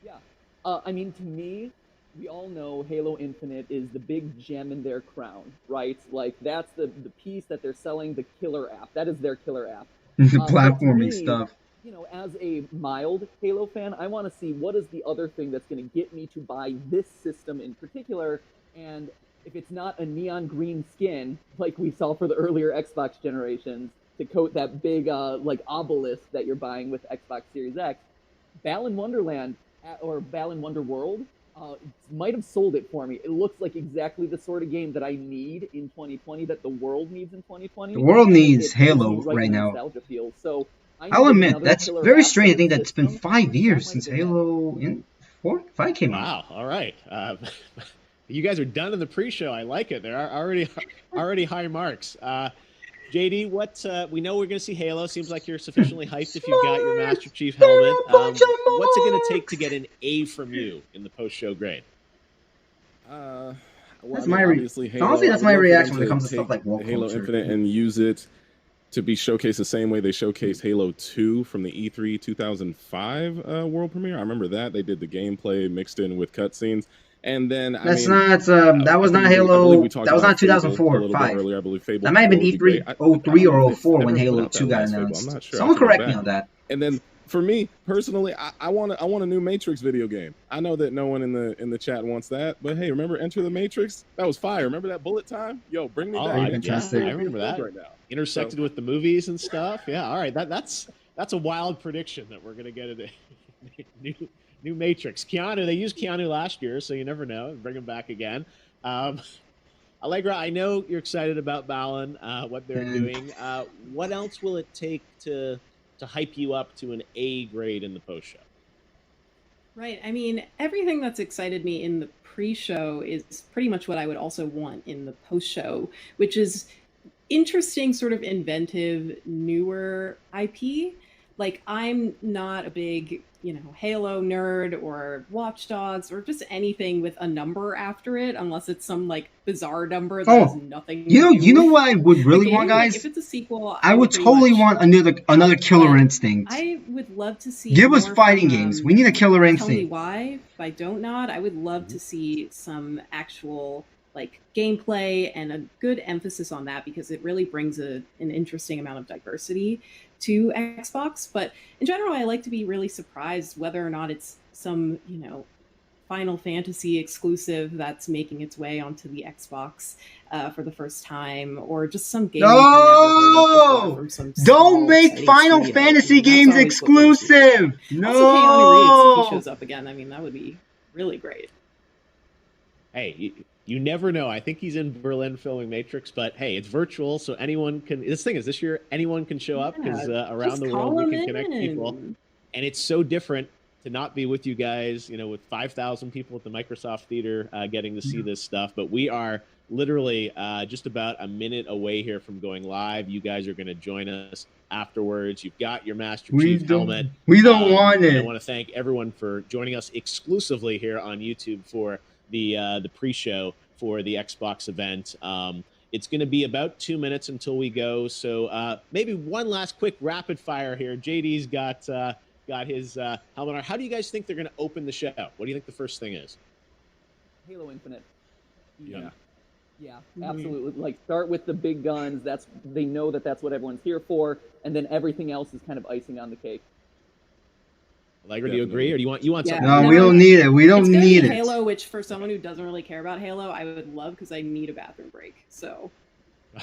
Yeah, I mean, to me, we all know Halo Infinite is the big gem in their crown, right? Like, that's the piece that they're selling, the killer app. That is their killer app.
The platforming stuff.
You know, as a mild Halo fan, I want to see what is the other thing that's going to get me to buy this system in particular. And if it's not a neon green skin, like we saw for the earlier Xbox generations, to coat that big, like, obelisk that you're buying with Xbox Series X, Balan Wonderland, or Balan Wonderworld, might have sold it for me. It looks like exactly the sort of game that I need in 2020, that the world needs in 2020.
The world needs Halo right now.
Nostalgia feels. So
I'll admit, that's very strange. I think that's been 5 years since Halo 5 came out.
Wow, all right. You guys are done in the pre-show. I like it. There are already high marks. JD, we know we're going to see Halo. Seems like you're sufficiently hyped if you've got your Master Chief helmet. What's it going to take to get an A from you in the post-show grade?
That's honestly, that's my reaction when it comes to stuff like
Halo Infinite and use it to be showcased the same way they showcased Halo 2 from the E3 2005 world premiere. I remember that. They did the gameplay mixed in with cutscenes. And then
that was not Halo. That was not 2004 or 5.
Earlier, I believe Fable
that might have been E3 03 or 04 when Halo 2 got announced. I'm not sure. Someone correct me on that.
And then for me personally, I want a new Matrix video game. I know that no one in the chat wants that, but hey, remember Enter the Matrix? That was fire. Remember that bullet time? Yo, bring me back.
Fantastic.
I remember that. Right now. Intersected with the movies and stuff. Yeah, all right. That's a wild prediction that we're gonna get a new Matrix. Keanu, they used Keanu last year, so you never know. Bring him back again. Allegra, I know you're excited about Balan, what they're doing. What else will it take to hype you up to an A grade in the post-show?
Right. I mean, everything that's excited me in the pre-show is pretty much what I would also want in the post-show, which is interesting, sort of inventive, newer IP. Like, I'm not a big, Halo nerd or Watch Dogs or just anything with a number after it, unless it's some like bizarre number that has nothing.
You know what I would really want, guys?
Like, if it's a sequel,
I would totally want another Killer Instinct.
I would love to see.
Give us fighting games. We need a Killer Instinct.
Tell me why. If I don't nod, I would love to see some actual like gameplay and a good emphasis on that, because it really brings an interesting amount of diversity to Xbox. But in general, I like to be really surprised whether or not it's some, Final Fantasy exclusive that's making its way onto the Xbox for the first time, or just some game.
No! Don't make Final Fantasy games exclusive! No!
Also, Keanu Reeves, if he shows up again, I mean, that would be really great.
Hey, you never know. I think he's in Berlin filming Matrix, but hey, it's virtual, so anyone can. This thing is, this year anyone can show up, because around the world we can connect people, and it's so different to not be with you guys, with 5,000 people at the Microsoft Theater getting to see this stuff. But we are literally just about a minute away here from going live. You guys are going to join us afterwards. You've got your Master Chief helmet.
We don't want it.
I want to thank everyone for joining us exclusively here on YouTube for the pre-show for the Xbox event. It's going to be about 2 minutes until we go, so maybe one last quick rapid fire here. JD's got his helmet on. How do you guys think they're going to open the show? What do you think the first thing is?
Halo Infinite.
Yeah,
absolutely. Like, start with the big guns. They know that's what everyone's here for, and then everything else is kind of icing on the cake.
Allegra, do you agree, or do you want something?
No, we don't need it. We don't need it.
Halo, which for someone who doesn't really care about Halo, I would love, because I need a bathroom break. So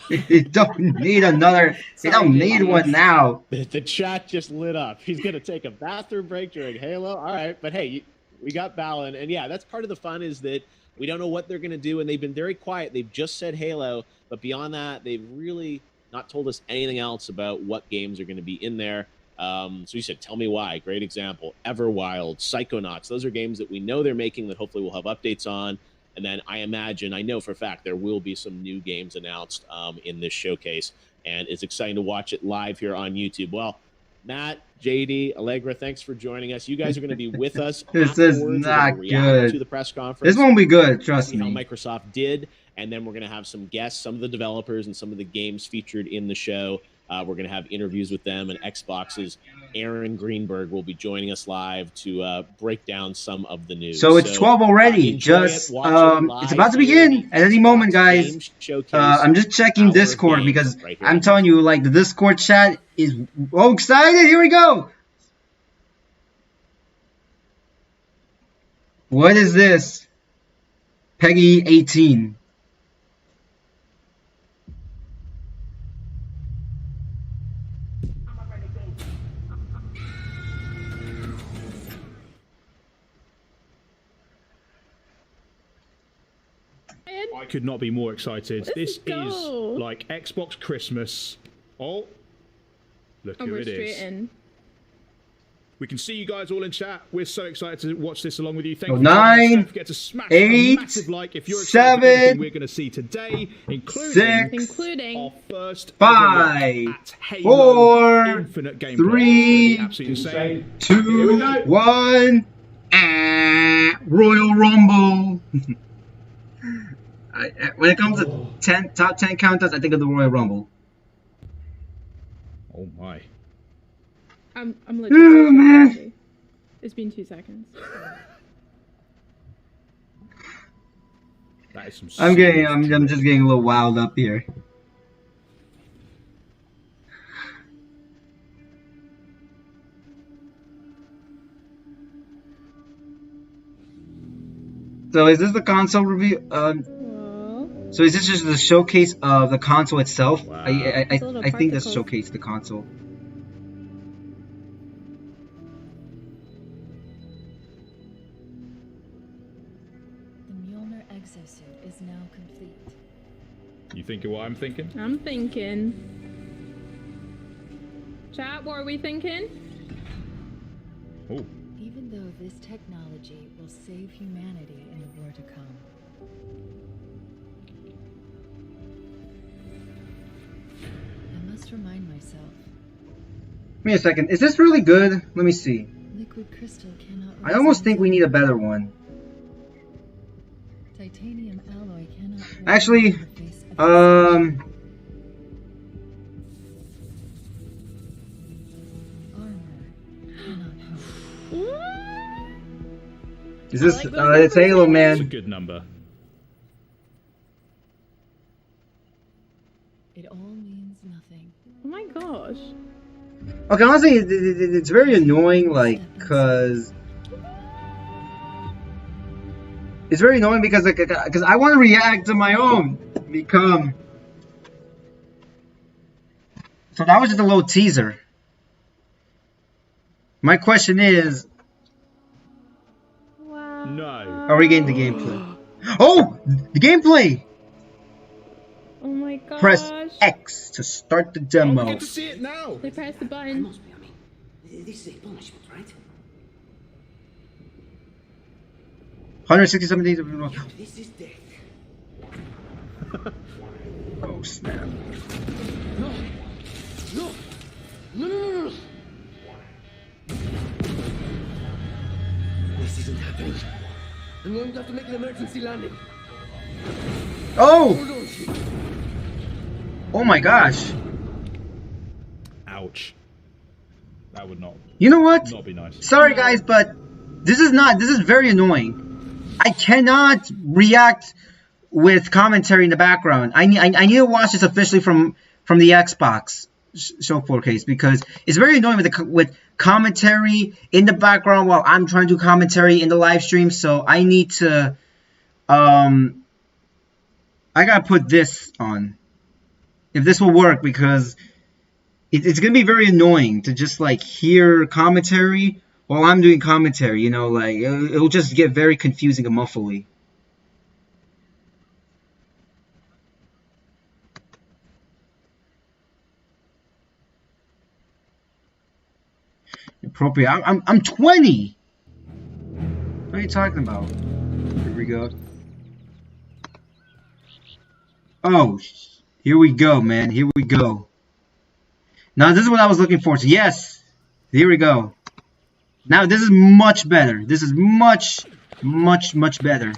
you don't need another. You don't need one now.
The chat just lit up. He's gonna take a bathroom break during Halo. All right, but hey, we got Balan, and yeah, that's part of the fun, is that we don't know what they're gonna do, and they've been very quiet. They've just said Halo, but beyond that, they've really not told us anything else about what games are going to be in there. So you said, Tell Me Why, great example. Everwild, Psychonauts, those are games that we know they're making that hopefully we'll have updates on. And then I know for a fact there will be some new games announced in this showcase. And it's exciting to watch it live here on YouTube. Well, Matt, JD, Allegra, thanks for joining us. You guys are going to be with us.
This is not good.
To the press conference.
This won't be good, trust me.
How Microsoft did, and then we're going to have some guests, some of the developers and some of the games featured in the show. We're going to have interviews with them, and Xbox's Aaron Greenberg will be joining us live to break down some of the news.
So it's 12 already. Just it's about to begin at any moment, guys. I'm just checking Discord because I'm telling you, like, the Discord chat is excited. Here we go. What is this? Peggy 18.
I could not be more excited. This is like Xbox Christmas. Oh, look who it is. We can see you guys all in chat. We're so excited to watch this along with you. Thank you.
9,
Don't forget to smash
8,
a massive like if you're excited
7,
for everything we're going to see today, including our first
5, 4,
Infinite gameplay.
3,
Absolutely insane.
2, 1. Royal Rumble. When it comes to top 10 countdowns, I think of the Royal Rumble.
Oh my.
I'm literally man. It's been 2 seconds.
That is some
I'm just getting a little wild up here. So is this the console review? So is this just the showcase of the console itself? Wow. I think this showcase the console.
Is now complete.
You thinking what I'm thinking?
I'm thinking. Chat, what are we thinking?
Oh.
Even though this technology will save humanity in the war to come. I must remind myself.
Give me a second. Is this really good? Let me see.
Liquid crystal cannot.
I almost think we need a better one.
Titanium alloy cannot.
Actually, is this? It's Halo, man.
It's a good number.
It all means nothing.
Oh my gosh.
Okay, honestly, it's very annoying, like, cause. It's very annoying because I want to react to my own become. So that was just a little teaser. My question is.
Wow.
No.
Are we getting the gameplay? Oh, the gameplay.
Oh my gosh.
Press X to start the demo.
I get to see it now.
They press the button.
This is a punishment, right?
167 days of
This is death.
Oh snap.
No! No! No, no, no, no! This isn't happening. I'm going to have to make an emergency landing.
Oh! Oh my gosh.
Ouch. That would not.
You know what?
Not be nice.
Sorry guys, but this is very annoying. I cannot react with commentary in the background. I need to watch this officially from the Xbox show 4K because it's very annoying with commentary in the background while I'm trying to do commentary in the live stream. So I need to I gotta put this on if this will work because it's gonna be very annoying to just like hear commentary while I'm doing commentary, you know, like, it'll just get very confusing and muffly. Appropriate. I'm 20! What are you talking about? Here we go. Oh, here we go, man. Here we go. Now, this is what I was looking forward to. Yes! Here we go. Now this is much better. This is much better.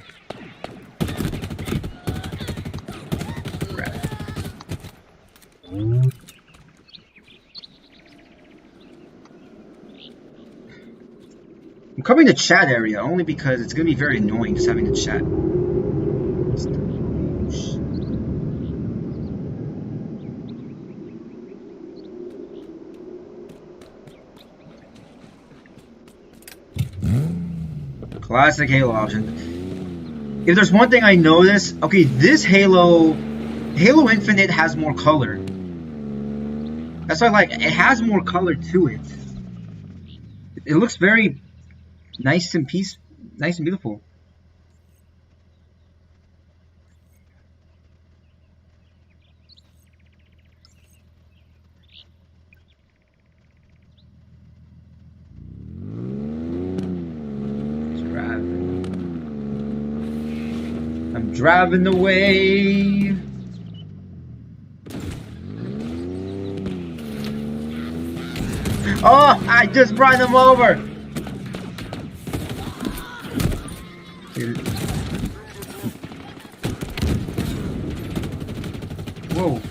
I'm covering the chat area only because it's gonna be very annoying just having the chat. Classic Halo option. If there's one thing I noticed, okay, this Halo Infinite has more color. That's why I like it has more color to it. It looks very nice and beautiful. I'm driving away. Oh, I just brought him over. Whoa.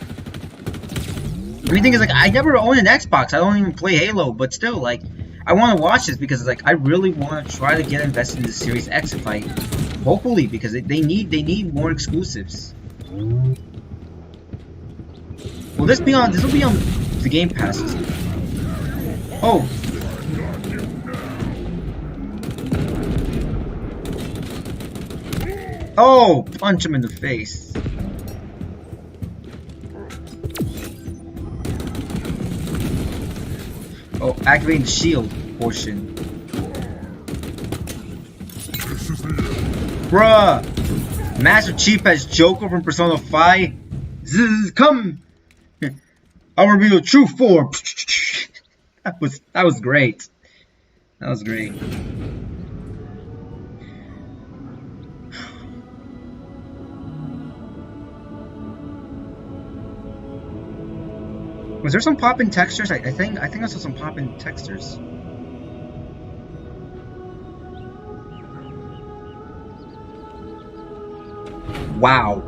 The main thing is, like, I never own an Xbox. I don't even play Halo, but still, like, I want to watch this because, like, I really want to try to get invested in the Series X if I, hopefully, because they need more exclusives. Will this will be on the Game Pass? Oh. Oh, punch him in the face. Oh, activating the shield portion. Bruh! Master Chief as Joker from Persona 5. Zzz, come! I'll reveal the true form. That was great. That was great. Was there some pop-in textures? I think I saw some pop-in textures. Wow.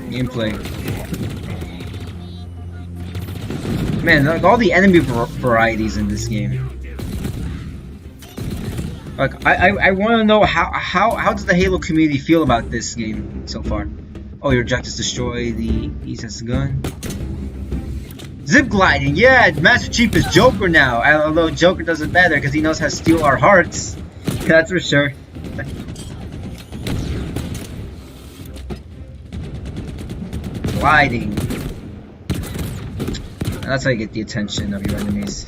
Gameplay. Man, like all the enemy varieties in this game. Like I want to know how does the Halo community feel about this game so far? Oh, your objectives destroy the ESS gun. Zip gliding, yeah. Master Chief is Joker now. Although Joker does it better because he knows how to steal our hearts. That's for sure. Gliding. That's how you get the attention of your enemies.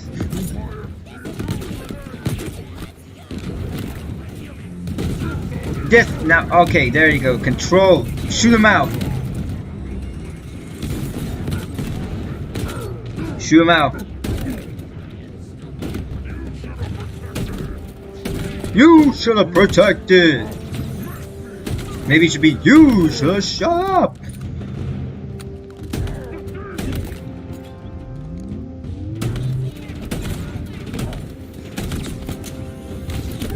This now, okay, there you go. Control. Shoot him out. Shoot him out. You should have protected. Maybe it should be you should have shot.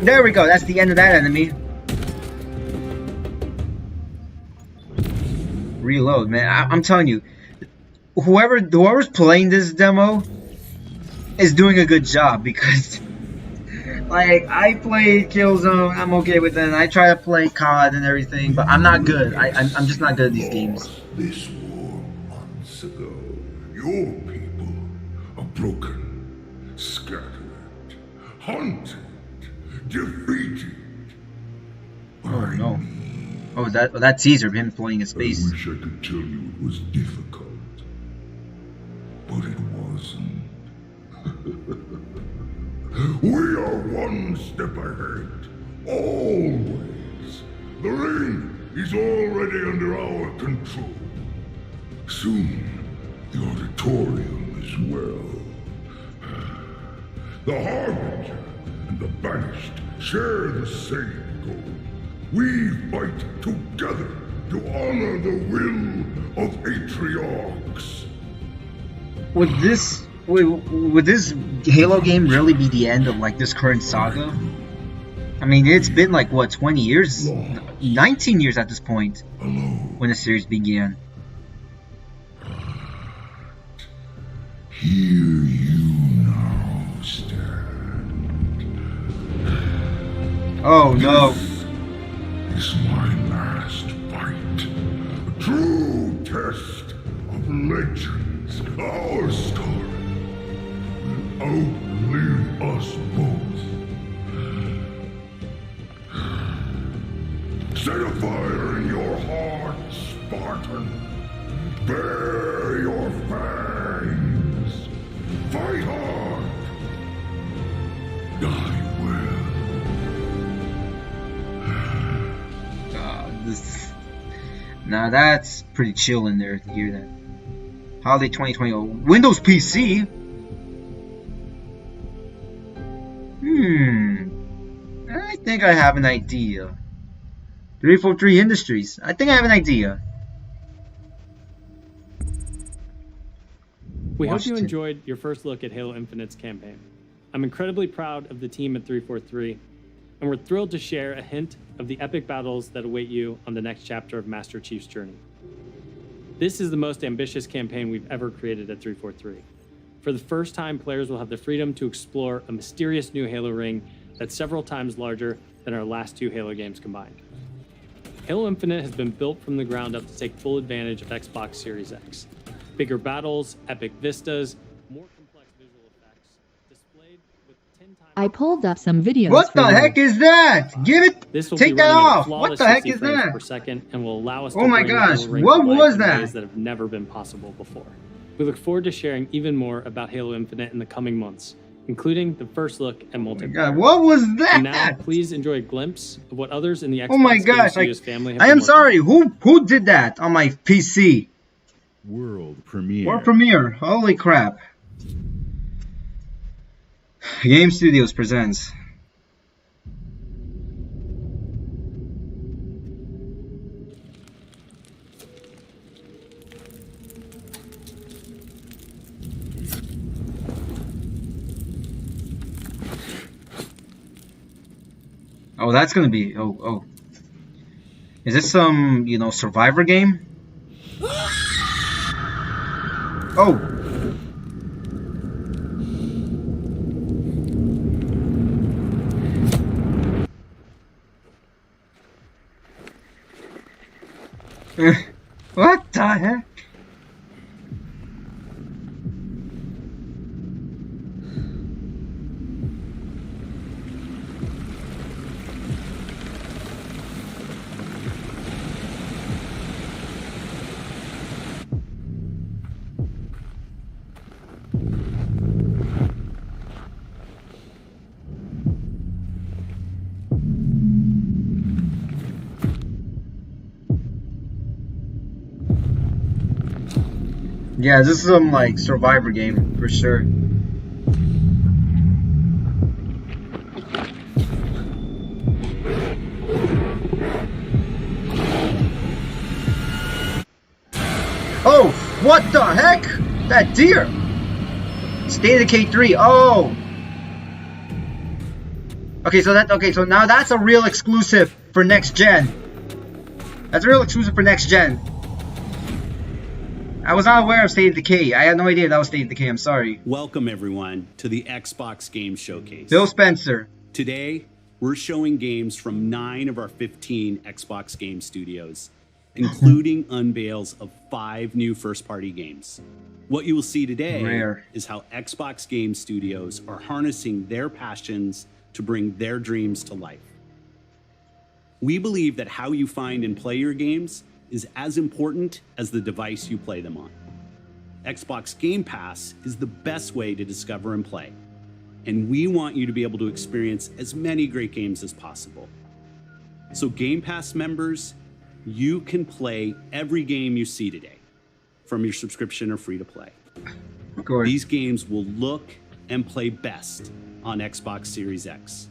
There we go, that's the end of that enemy. Reload, man. I'm telling you, whoever's playing this demo is doing a good job because, like, I play Killzone, I'm okay with it. I try to play COD and everything, but I'm not good. I'm just not good at these games.
This war months ago, your people are broken, scattered, hunted. Defeated.
Oh no! Oh, that's Caesar, him pulling his face.
I wish I could tell you it was difficult, but it wasn't.
We are one step ahead. Always. The ring is already under our control. Soon, the auditorium as well. The Harbinger and the Banished share the same goal. We fight together to honor the will of Atriarchs.
Would this Halo game really be the end of like this current saga? I mean, it's been like what, 20 years, 19 years at this point when the series began.
Here you now stand.
Oh no.
This is my last fight. A true test of legends. Our story will outlive us both. Set a fire in your heart, Spartan. Bare your fangs. Fight hard. Die well.
Now that's pretty chill in there to hear that. Holiday 2020. Windows PC? I think I have an idea. 343 Industries. I think I have an idea.
We hope you enjoyed your first look at Halo Infinite's campaign. I'm incredibly proud of the team at 343, and we're thrilled to share a hint of the epic battles that await you on the next chapter of Master Chief's journey. This is the most ambitious campaign we've ever created at 343. For the first time, players will have the freedom to explore a mysterious new Halo ring that's several times larger than our last two Halo games combined. Halo Infinite has been built from the ground up to take full advantage of Xbox Series X. Bigger battles, epic vistas, more complex visual effects, displayed with 10 times...
I pulled up some videos.
What the heck is that? Give it.
This will
take
be
that off.
What
the heck is that?
Per second, and will allow us to
oh my
bring
gosh!
Halo Ring
What
to life
was
in
that?
ways that have never been possible before. We look forward to sharing even more about Halo Infinite in the coming months, including the first look at multiplayer.
God, what was that?
And now, please enjoy a glimpse of what others in the Xbox
oh my
Game
gosh!
Studios family have
I am
been
sorry. Who did that on my PC?
World premiere.
World premiere. Holy crap! Game Studios presents. Oh, that's gonna be. Oh. Is this some, Survivor game? Oh. What the heck? Yeah, this is some like Survivor game for sure. Oh, what the heck? That deer! State of Decay 3. Oh. Okay, so now that's a real exclusive for next gen. That's a real exclusive for next gen. I was not aware of State of Decay. I had no idea that was State of Decay. I'm sorry.
Welcome, everyone, to the Xbox Game Showcase.
Bill Spencer.
Today, we're showing games from 9 of our 15 Xbox Game Studios, including unveils of 5 new first-party games. What you will see today is how Xbox Game Studios are harnessing their passions to bring their dreams to life. We believe that how you find and play your games is as important as the device you play them on. Xbox Game Pass is the best way to discover and play. And we want you to be able to experience as many great games as possible. So Game Pass members, you can play every game you see today from your subscription or free to play. These games will look and play best on Xbox Series X,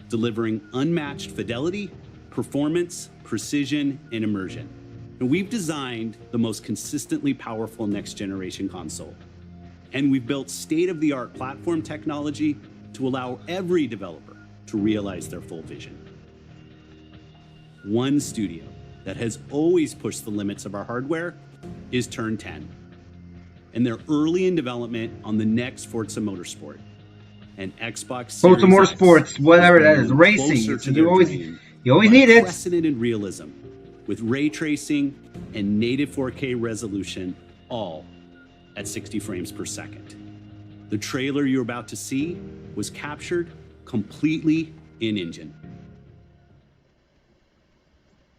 delivering unmatched fidelity, performance, precision, and immersion. And we've designed the most consistently powerful next-generation console. And we've built state-of-the-art platform technology to allow every developer to realize their full vision. One studio that has always pushed the limits of our hardware is Turn 10. And they're early in development on the next Forza Motorsport. And Xbox Series
Forza Motorsports, whatever that is, racing. You always need it.
Unprecedented realism with ray tracing and native 4K resolution, all at 60 frames per second. The trailer you're about to see was captured completely in-engine.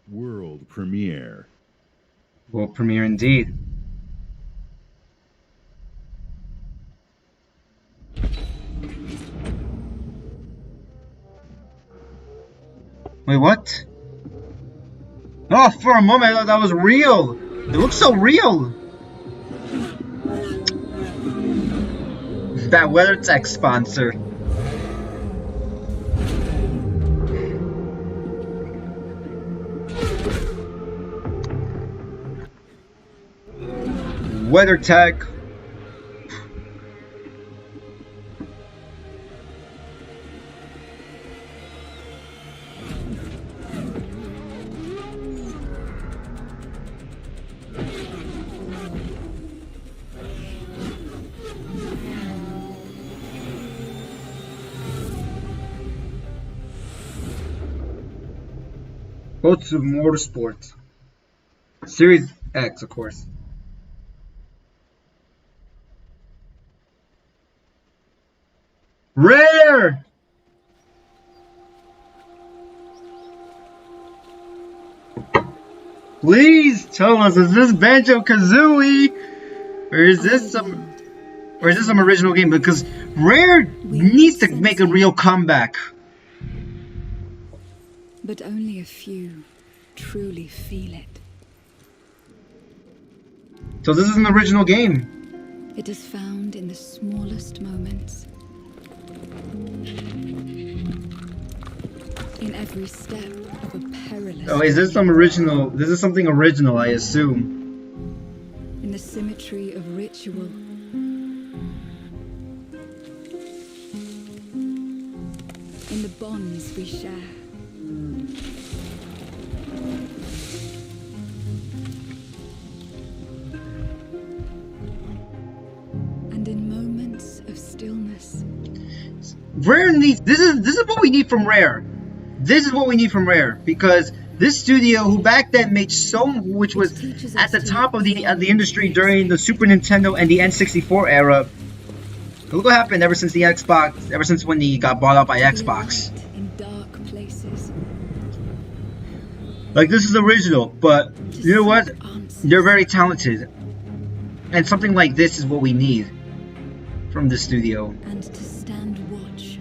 World premiere.
World premiere indeed. Wait, what? Oh, for a moment I thought that was real. It looks so real. That WeatherTech sponsor. WeatherTech. Go to Motorsport. Series X, of course. Rare! Please tell us, is this Banjo-Kazooie? Or is this some original game? Because Rare needs to make a real comeback.
But only a few truly feel it.
So this is an original game.
It is found in the smallest moments. In every step of a perilous...
Oh, is this some original? This is something original, I assume.
In the symmetry of ritual. In the bonds we share. And in moments of stillness.
Rare needs this is what we need from Rare. This is what we need from Rare, because this studio, who back then made which was at the top of the industry during the Super Nintendo and the N64 era. Look what happened ever since the Xbox, ever since when he got bought out by Xbox.
In dark places.
Like, this is original, but you know what? They're very talented, and something like this is what we need from the studio.
And to stand watch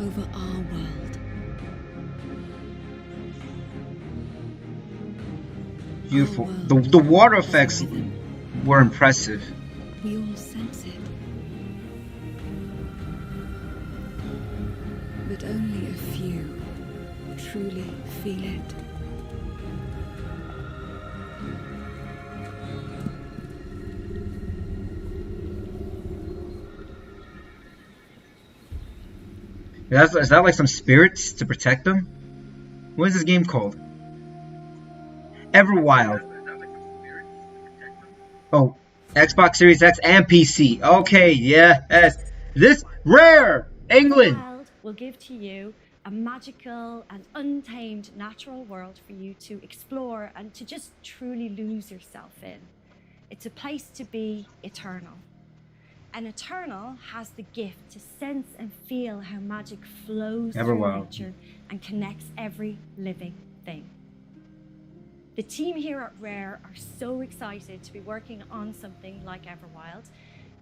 over our world.
Beautiful. The water effects were impressive.
We all sense it. But only a few truly feel it.
Is that like some spirits to protect them? What is this game called? Everwild. Oh, Xbox Series X and PC. Okay, yes. This Rare England
will give to you a magical and untamed natural world for you to explore and to just truly lose yourself in. It's a place to be eternal. And Eternal has the gift to sense and feel how magic flows through nature and connects every living thing. The team here at Rare are so excited to be working on something like Everwild,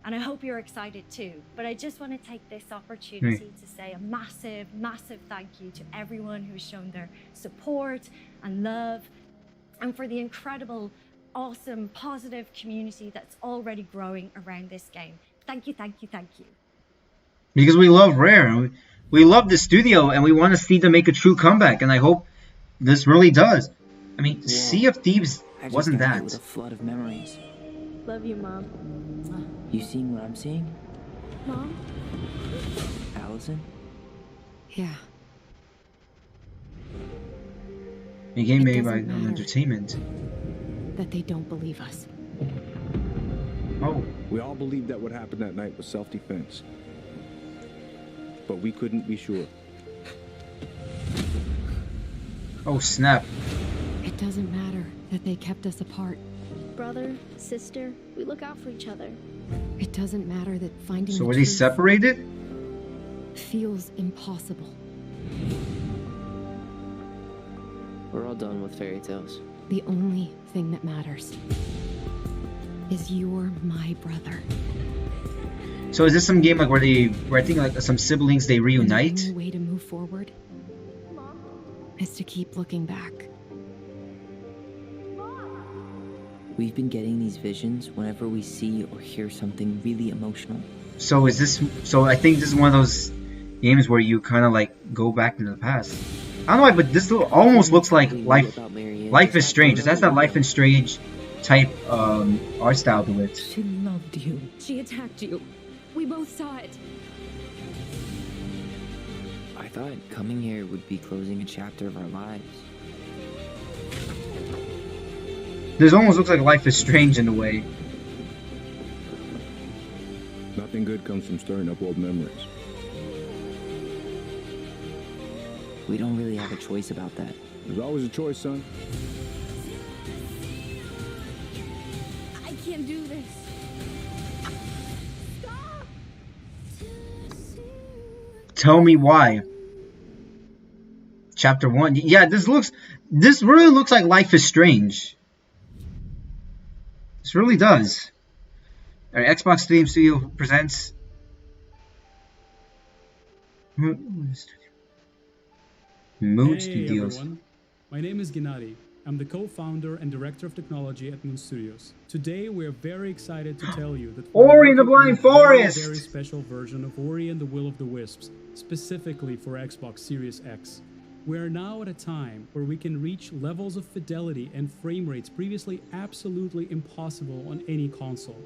and I hope you're excited too. But I just want to take this opportunity to say a massive, massive thank you to everyone who's shown their support and love, and for the incredible, awesome, positive community that's already growing around this game. Thank you, thank you, thank you.
Because we love Rare, we love the studio, and we want to see them make a true comeback, and I hope this really does. I mean, yeah. Sea of Thieves wasn't that.
With a flood of memories.
Love you, Mom.
You seeing what I'm seeing?
Mom?
Allison?
Yeah.
A game made by Entertainment.
That they don't believe us.
Oh.
We all believed that what happened that night was self-defense. But we couldn't be sure.
Oh, snap.
It doesn't matter that they kept us apart.
Brother, sister, we look out for each other.
It doesn't matter that finding
So were they separated?
Feels impossible.
We're all done with fairy tales.
The only thing that matters is you're my brother.
So is this some game like where I think like some siblings they reunite?
The only way to move forward is to keep looking back.
We've been getting these visions whenever we see or hear something really emotional.
So is this? So I think this is one of those games where you kind of like go back into the past. I don't know why, but this almost looks like Life is Strange. That's that Life is Strange type art style to it.
She loved you. She attacked you. We both saw it.
I thought coming here would be closing a chapter of our lives.
This almost looks like Life is Strange in a way.
Nothing good comes from stirring up old memories.
We don't really have a choice about that.
There's always a choice, son.
I can't do this.
Stop! Tell me why. Chapter 1. Yeah, this really looks like Life is Strange. This really does. Alright, Xbox Game Studio presents Moon Studios.
Everyone. My name is Gennady. I'm the co-founder and director of technology at Moon Studios. Today we're very excited to tell you that
Ori and the Blind Forest!
A very special version of Ori and the Will of the Wisps, specifically for Xbox Series X. We are now at a time where we can reach levels of fidelity and frame rates previously absolutely impossible on any console.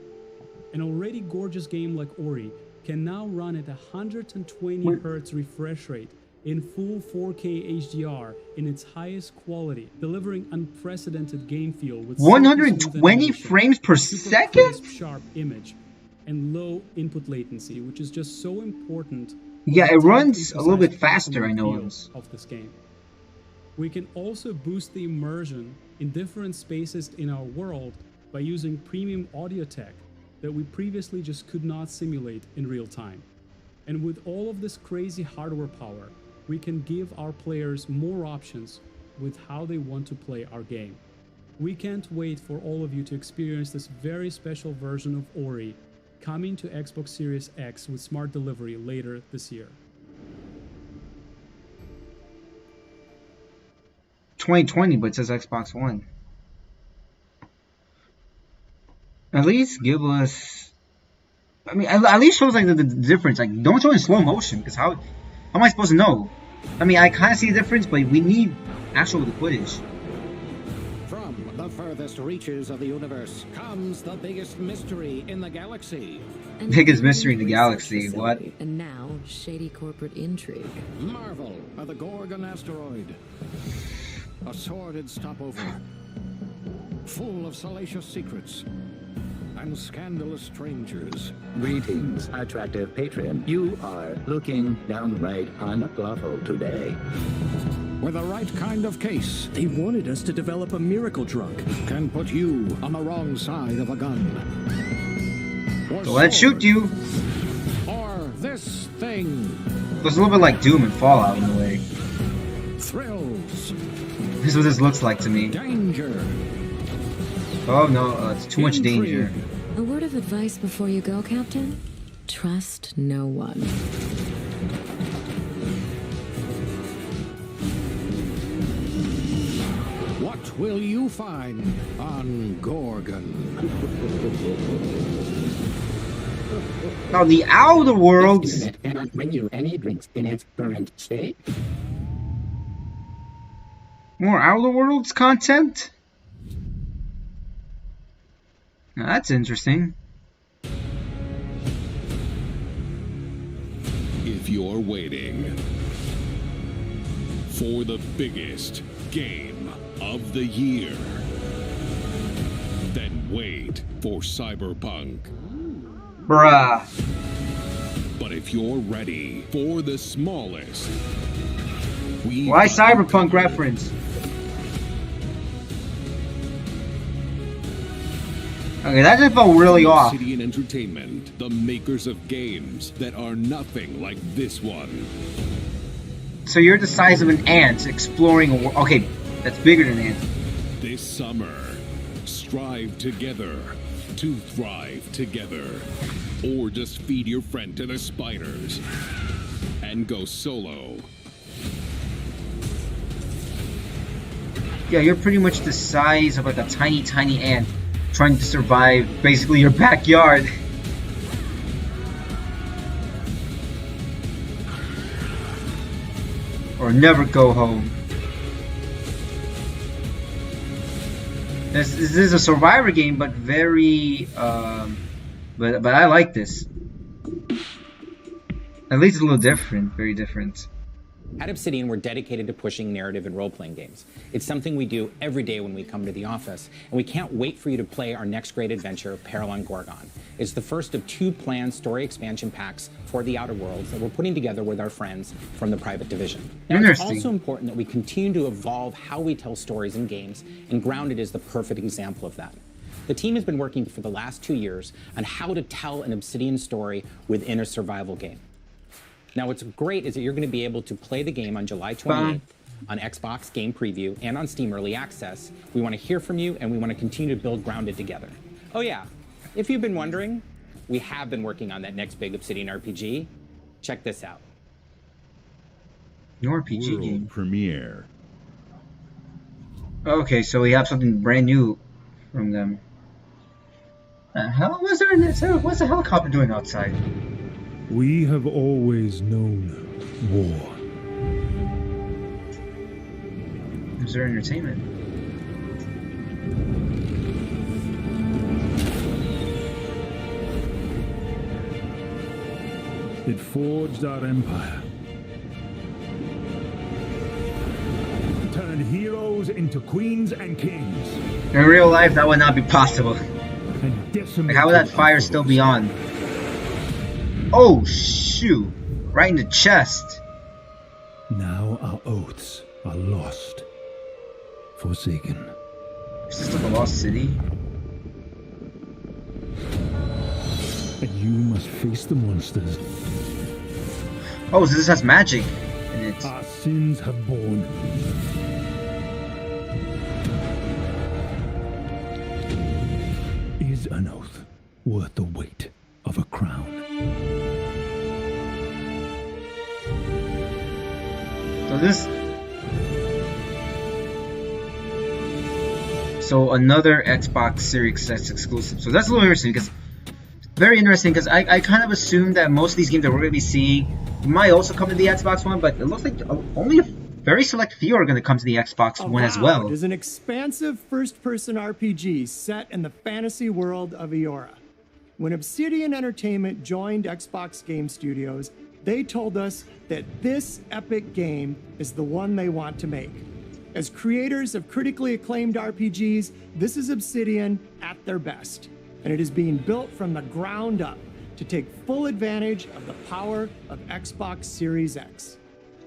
An already gorgeous game like Ori can now run at 120 Hz refresh rate in full 4K HDR in its highest quality, delivering unprecedented game feel with
120 frames per second?
Sharp image and low input latency, which is just so important.
Yeah, it runs a little bit faster, I know.
Of this game. We can also boost the immersion in different spaces in our world by using premium audio tech that we previously just could not simulate in real time. And with all of this crazy hardware power, we can give our players more options with how they want to play our game. We can't wait for all of you to experience this very special version of Ori coming to Xbox Series X with smart delivery later this year.
2020, but it says Xbox One. At least give us... I mean, at least shows like the difference. Like, don't show in slow motion, because how am I supposed to know? I mean, I kind of see the difference, but we need actual footage.
From the furthest reaches of the universe comes the biggest mystery in the galaxy.
Biggest mystery in the galaxy, what?
And now, shady corporate intrigue.
Marvel of the Gorgon asteroid. A sordid stopover. Full of salacious secrets. And scandalous strangers.
Greetings, attractive patron. You are looking downright unlawful today.
With the right kind of case,
they wanted us to develop a miracle drug.
Can put you on the wrong side of a gun.
So let's shoot you.
Or this thing.
It was a little bit like Doom and Fallout in a way.
Thrills.
This is what this looks like to me.
Danger.
Oh no, it's too much danger.
A word of advice before you go, Captain. Trust no one.
What will you find on Gorgon?
Now the Outer Worlds
cannot bring you any drinks in its current state.
More Outer Worlds content? Now, that's interesting.
If you're waiting for the biggest game of the year, then wait for Cyberpunk.
Bruh.
But if you're ready for the smallest,
why Cyberpunk reference? Okay, that just felt really off.
Obsidian Entertainment, the makers of games that are nothing like this one.
So you're the size of an ant exploring a world. Okay, that's bigger than an ant.
This summer, strive together to thrive together. Or just feed your friend to the spiders and go solo.
Yeah, you're pretty much the size of like a tiny, tiny ant trying to survive basically your backyard. Or never go home. This is a survivor game, but very, but I like this. At least it's a little different, very different.
At Obsidian, we're dedicated to pushing narrative and role-playing games. It's something we do every day when we come to the office, and we can't wait for you to play our next great adventure, Peril on Gorgon. It's the first of 2 planned story expansion packs for the Outer Worlds that we're putting together with our friends from the Private Division. Now, it's also important that we continue to evolve how we tell stories in games, and Grounded is the perfect example of that. The team has been working for the last 2 years on how to tell an Obsidian story within a survival game. Now, what's great is that you're going to be able to play the game on July 28th on Xbox Game Preview and on Steam Early Access. We want to hear from you, and we want to continue to build Grounded together. Oh yeah, if you've been wondering, we have been working on that next big Obsidian RPG. Check this out.
Your RPG
World
game.
Premiere.
Okay, so we have something brand new from them. How was there in this? What's the helicopter doing outside?
We have always known war.
Is there entertainment?
It forged our empire. Turned heroes into queens and kings.
In real life, that would not be possible. Like, how would that fire still be on? Oh, shoot. Right in the chest.
Now our oaths are lost. Forsaken.
Is this like a lost city?
And you must face the monsters.
Oh, so this has magic in it.
Our sins have borne. Is an oath worth the weight of a crown?
So another Xbox Series X exclusive. So that's a little interesting because very interesting because I kind of assumed that most of these games that we're going to be seeing might also come to the Xbox One, but it looks like only a very select few are going to come to the Xbox One as well.
It is an expansive first-person RPG set in the fantasy world of Eora. When Obsidian Entertainment joined Xbox Game Studios, they told us that this epic game is the one they want to make. As creators of critically acclaimed RPGs, this is Obsidian at their best, and it is being built from the ground up to take full advantage of the power of Xbox Series X.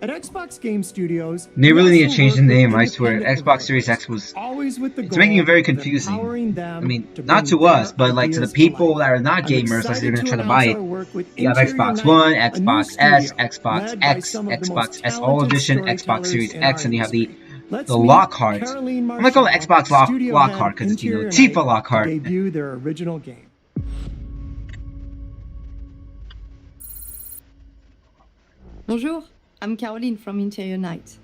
At Xbox Game Studios,
they really need to change the name, I swear. Xbox Series X was... It's making it very confusing. I mean, not to us, but like to the people that are not gamers, unless they're going to try to buy it. You have Xbox One, Xbox S, Xbox X, Xbox S All Edition, Xbox Series X, and you have the
Let's
The
meet
Lockhart.
Caroline
I'm gonna call it
Marchand,
Xbox
studio
Lockhart
head,
because it's, you know,
Interior
Tifa
Night,
Lockhart.
to debut their original game.
Bonjour, I'm Caroline from Interior Night.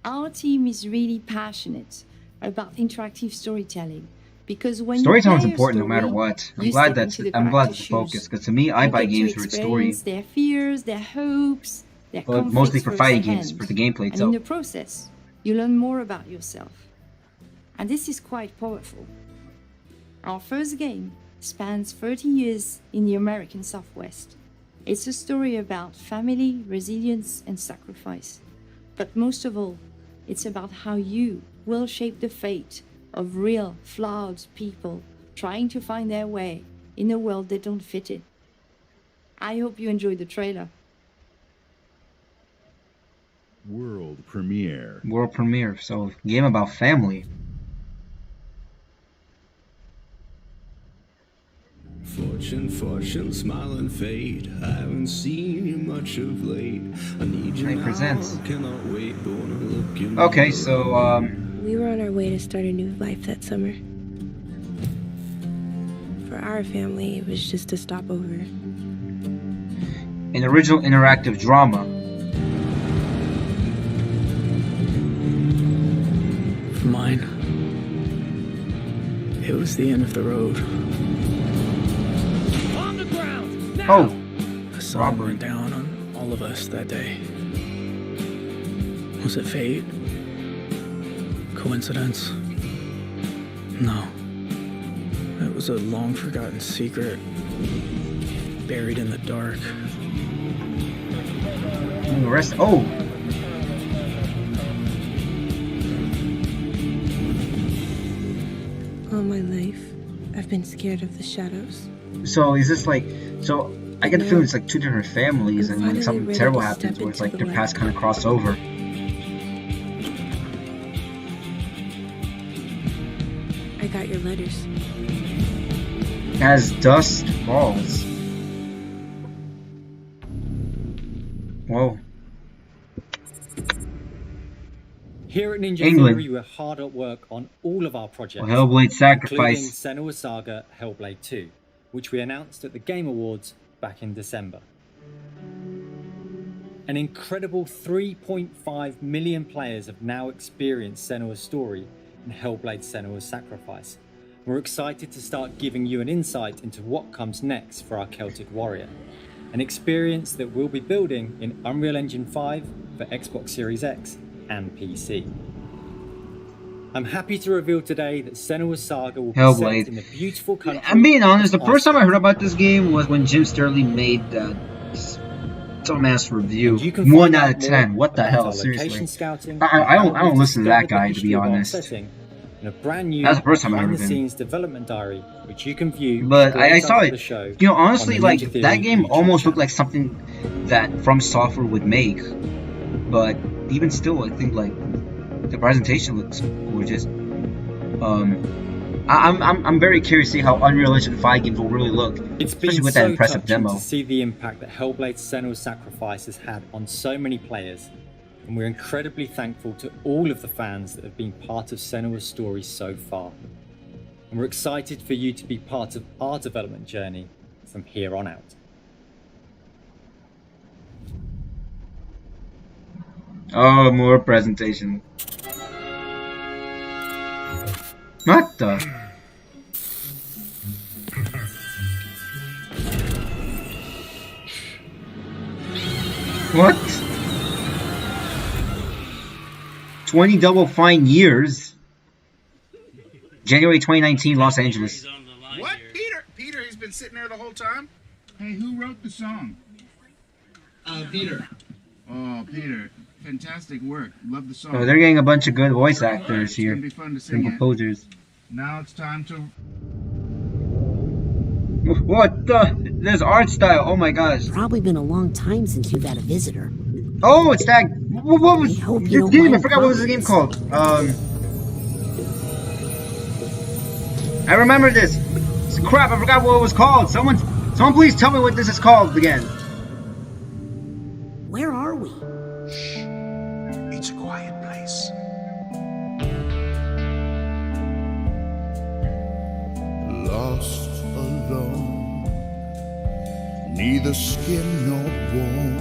Our team is really passionate about interactive storytelling because when
Storytelling's
you play
important
a
no matter
story,
what.
you step into the character's
the
shoes.
focus because to me I
You
buy
get to
games for its story,
experience their fears, their hopes, their
but
conflicts
mostly for fighting games,
firsthand.
for the gameplay
And in
itself.
the process, you learn more about yourself. And this is quite powerful. Our first game spans 30 years in the American Southwest. It's a story about family, resilience, and sacrifice. But most of all, it's about how you will shape the fate of real, flawed people trying to find their way in a world they don't fit in. I hope you enjoyed the trailer.
World premiere.
World premiere. So game about family.
Fortune, fortune, smile and fade. I haven't seen you much of late. I need you now.
Presents.
Cannot wait, but wanna look in
Okay,
the
so
we were on our way to start a new life that summer. For our family, it was just a stopover.
an original interactive drama.
For mine, it was the end of the road.
On the ground! Now!
Oh,
The sun went down on all of us that day. Was it fate? Coincidence? No. It was a long-forgotten secret, buried in the dark.
And the rest. Oh,
All my life, I've been scared of the shadows.
so is this like? So I get the feeling it's like two different families, and when something
ready
terrible
to
happens,
step
where it's
into
like
the
their paths
light.
kind of cross over.
I got your letters.
As dust falls. Whoa.
Here at Ninja
England.
Theory, we're hard at work on all of our projects,
Well, Hellblade Sacrifice.
including Senua's Saga Hellblade 2, which we announced at the Game Awards back in December. An incredible 3.5 million players have now experienced Senua's story in Hellblade Senua's Sacrifice. We're excited to start giving you an insight into what comes next for our Celtic Warrior, an experience that we'll be building in Unreal Engine 5 for Xbox Series X and PC. I'm happy to reveal today that Senua's Saga will be
Hellblade.
set in the beautiful country.
I'm being honest, the
of
first time I
Iceland.
heard about this game was when Jim Sterling made that dumbass review.
You can
1
find
out
out
of 10.
more
What the
about
hell?
our
Seriously.
location scouting,
I
how
don't
we
listen to that
discovered the
guy, to be
history of our
honest.
setting, and a brand new
That's the first time I heard of him.
behind-the-scenes development diary, which you can view.
But
straight
I saw
after
it.
the show
You know,
on
honestly,
the
like
Ninja Theory
that game
YouTube
almost
channel.
looked like something that From Software would make. But even still, I think like the presentation looks gorgeous. I'm very curious to see how Unreal Engine 5 games will really look,
It's
especially
been
with
so
that impressive
touching
demo.
to see the impact that Hellblade Senua's Sacrifice has had on so many players, and we're incredibly thankful to all of the fans that have been part of Senua's story so far. And we're excited for you to be part of our development journey from here on out.
Oh, more presentation. What the? What? 20 Double Fine years. January 2019, Los Angeles.
What? Peter, he's been sitting there the whole time? Hey, who wrote the song? Peter. Oh, Peter. Fantastic work. Love the song.
Oh, they're getting a bunch of good voice actors
It's
here.
gonna be fun to
And
sing it.
composers.
Now it's time to...
What the? There's art style. Oh my gosh.
Probably been a long time since you've had a visitor.
Oh, it's that. What was
hope you
this
don't
game? I
mind
forgot what was the game called. I remember this. Crap, I forgot what it was called. Someone please tell me what this is called again.
Where are we?
It's a quiet place.
neither skin nor bone.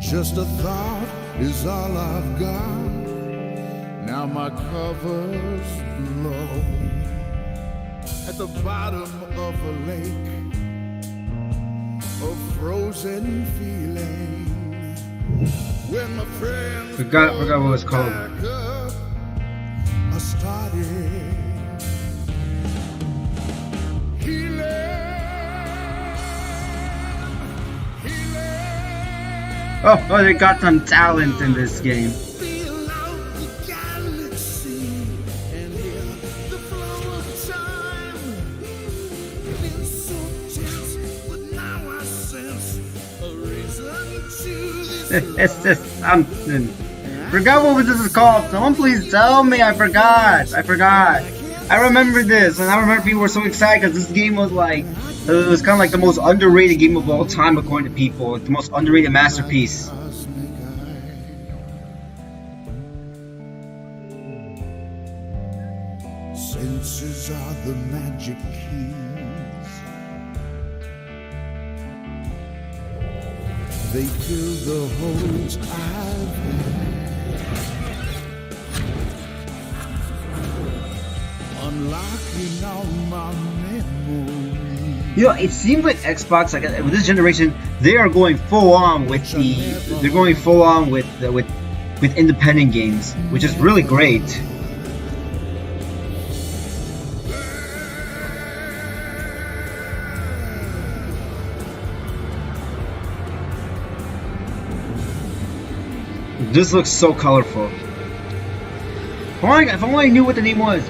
Just a thought is all I've got. Now my cover's blown. At the bottom of a lake, a frozen feeling. When my friends
forgot what it was called.
I started healing.
Oh, they got some talent in this game. It's just something. Forgot what this is called. Someone please tell me. I forgot. I remember this, and I remember people were so excited because this game was like, it was kind of like the most underrated game of all time according to people. Like the most underrated masterpiece.
Senses are the magic keys. They fill the holes I've had, unlocking all my memories.
You know, it seems like Xbox, like with this generation, they are going full on with with independent games, which is really great. This looks so colorful. If only I knew what the name was.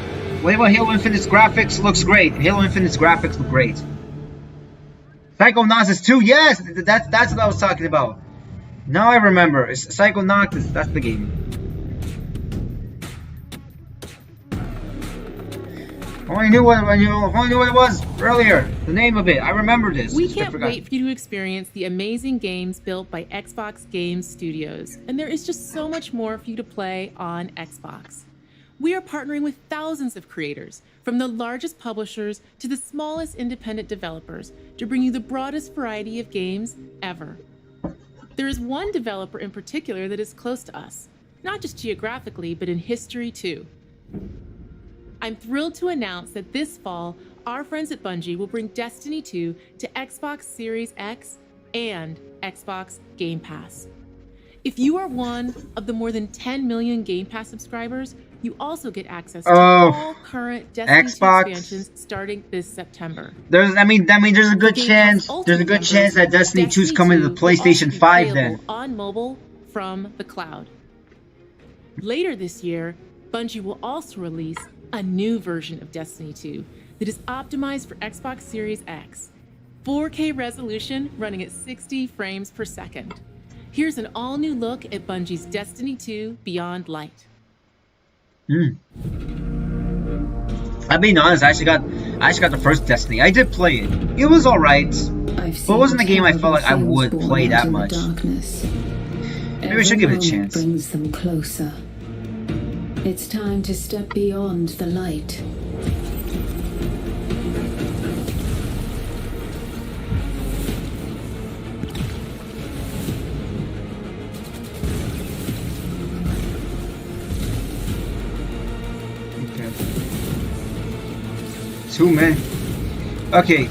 What about Halo Infinite's graphics? Looks great. Halo Infinite's graphics look great. Psychonauts 2, yes! That's what I was talking about. Now I remember. It's Psychonauts, that's the game. If only knew what it was earlier. The name of it. I remember this.
We can't wait for you to experience the amazing games built by Xbox Game Studios. And there is just so much more for you to play on Xbox. We are partnering with thousands of creators, from the largest publishers to the smallest independent developers, to bring you the broadest variety of games ever. There is one developer in particular that is close to us, not just geographically, but in history too. I'm thrilled to announce that this fall, our friends at Bungie will bring Destiny 2 to Xbox Series X and Xbox Game Pass. If you are one of the more than 10 million Game Pass subscribers, you also get access to all current Destiny 2 expansions starting this September.
There's a good chance. There's a good chance that Destiny 2 is coming to the PlayStation 5 then.
On mobile from the cloud. Later this year, Bungie will also release a new version of Destiny 2 that is optimized for Xbox Series X. 4K resolution running at 60 frames per second. Here's an all-new look at Bungie's Destiny 2 Beyond Light.
I'm being honest, I actually got the first Destiny. I did play it. It was alright. But it wasn't a game I felt like I would play that much. Maybe I should give it a chance.
Brings them closer. It's time to step beyond the light.
Okay. 2 men. Okay.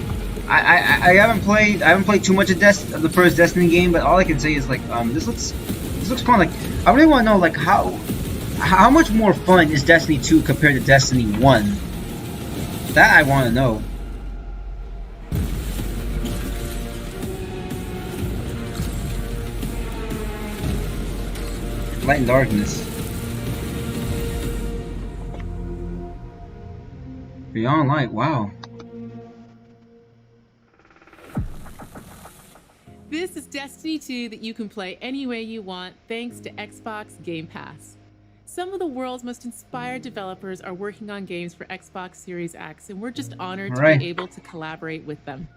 I haven't played too much of the first Destiny game, but all I can say is like this looks fun. Like I really want to know like how much more fun is Destiny 2 compared to Destiny 1? That I want to know. Light and darkness. Beyond light, wow.
This is Destiny 2 that you can play any way you want thanks to Xbox Game Pass. Some of the world's most inspired developers are working on games for Xbox Series X, and we're just honored to be able to collaborate with them.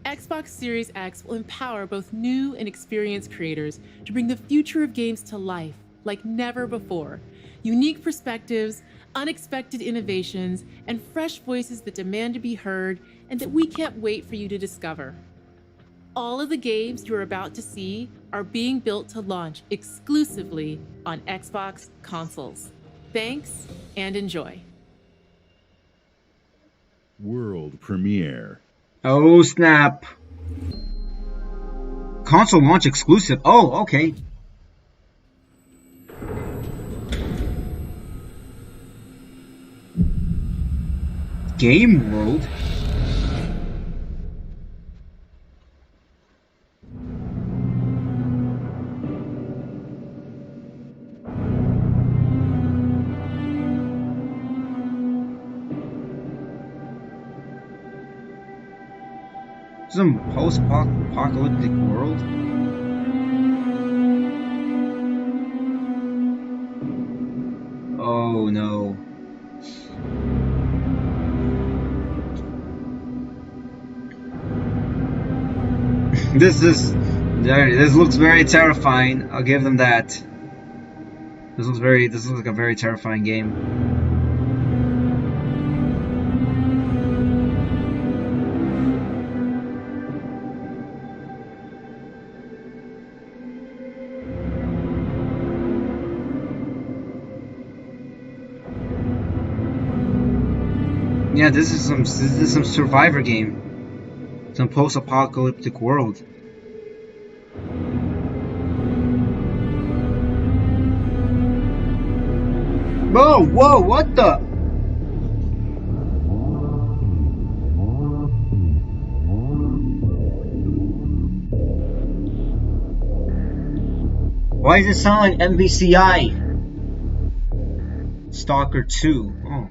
Xbox Series X will empower both new and experienced creators to bring the future of games to life like never before. Unique perspectives, unexpected innovations, and fresh voices that demand to be heard and that we can't wait for you to discover. all of the games you're about to see are being built to launch exclusively on Xbox consoles. Thanks and enjoy.
World premiere.
Oh snap. Console launch exclusive. Oh, okay. Game World? Some post-apocalyptic world? Oh no. This looks very terrifying. I'll give them that. This looks like a very terrifying game. Yeah, this is some survivor game. Some post-apocalyptic world. Whoa, whoa, what the? Why does it sound like MVCI? Stalker 2. Oh.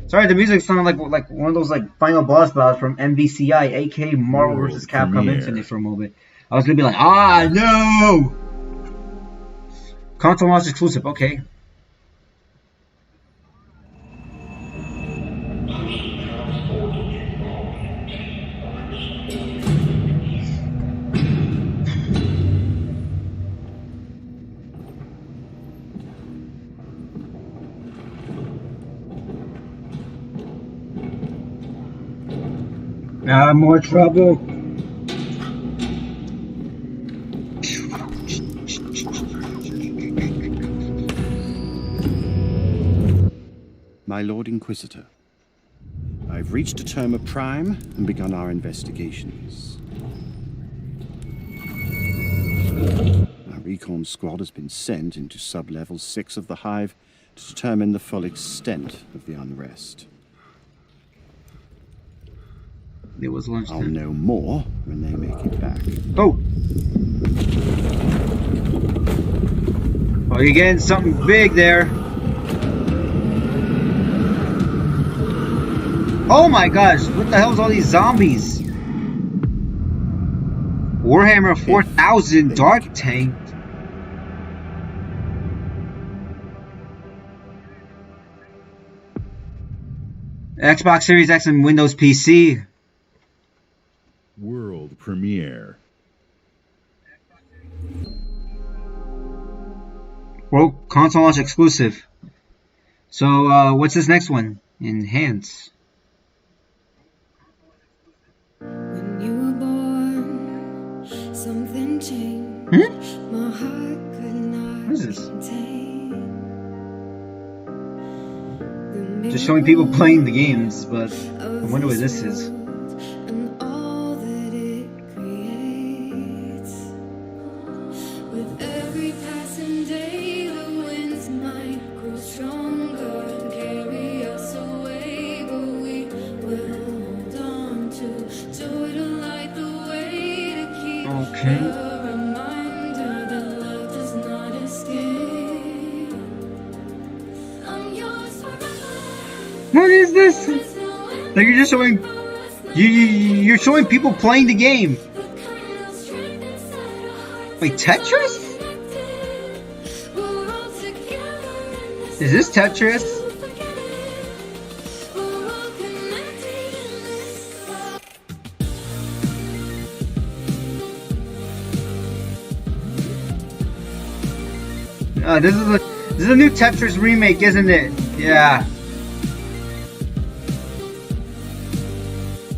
Sorry, the music sounded like one of those like final boss battles from MVCI, aka Marvel vs. Capcom Infinite for a moment. I was gonna be like, ah, no! Console launch exclusive, okay. More trouble.
My Lord Inquisitor, I've reached a term of prime and begun our investigations. Our recon squad has been sent into sub-level 6 of the Hive to determine the full extent of the unrest.
It was lunchtime.
I'll know more when they make it back.
Oh! Oh, you're getting something big there. Oh my gosh, what the hell is all these zombies? Warhammer 4000 Dark Tank. Xbox Series X and Windows PC.
World premiere.
World console launch exclusive. So, what's this next one? Enhance.
When you were born, something changed. My heart could not
What is this?
contain.
Just showing people playing the games, but I wonder what this is.
And all that it creates. With every passing day, the winds might grow stronger and carry us away, but we will hold on to joy to light the way, to keep
Okay.
a reminder that love does not escape. I'm yours forever.
What is this? Like you're just showing, you're showing people playing the game. Wait, Tetris? Is this Tetris? This is a new Tetris remake, isn't it? Yeah.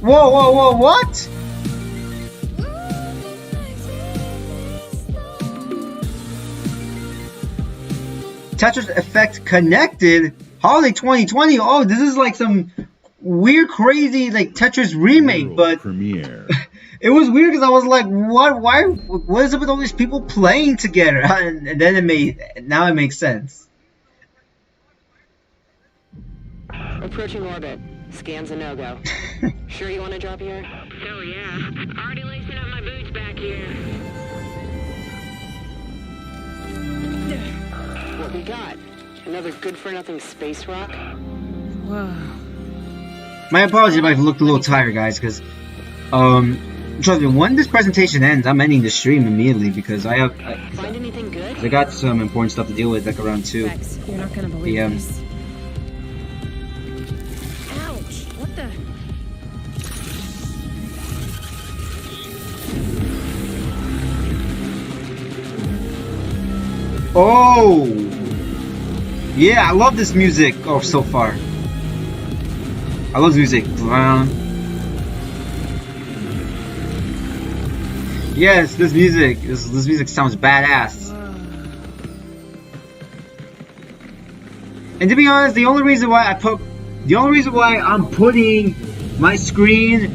Whoa, whoa, whoa, what? Tetris Effect connected. Holiday 2020. Oh, this is like some weird, crazy like Tetris remake,
World
but
premiere.
it was weird because I was like, what? Why? What is up with all these people playing together? And then now it makes sense.
Approaching orbit. Scans a no-go. Sure you want to drop here? Hell yeah. Already lacing up my boots back here. What we got? Another good-for-nothing space rock?
Whoa.
My apologies if I've looked a little tired, guys, because trust me, when this presentation ends, I'm ending the stream immediately because I
Find anything good?
I got some important stuff to deal with like around 2.
Max, you're not gonna believe this. Ouch! What the?
Oh! Yeah, I love this music so far. I love this music. Yes, this music sounds badass. And to be honest, the only reason why I'm putting my screen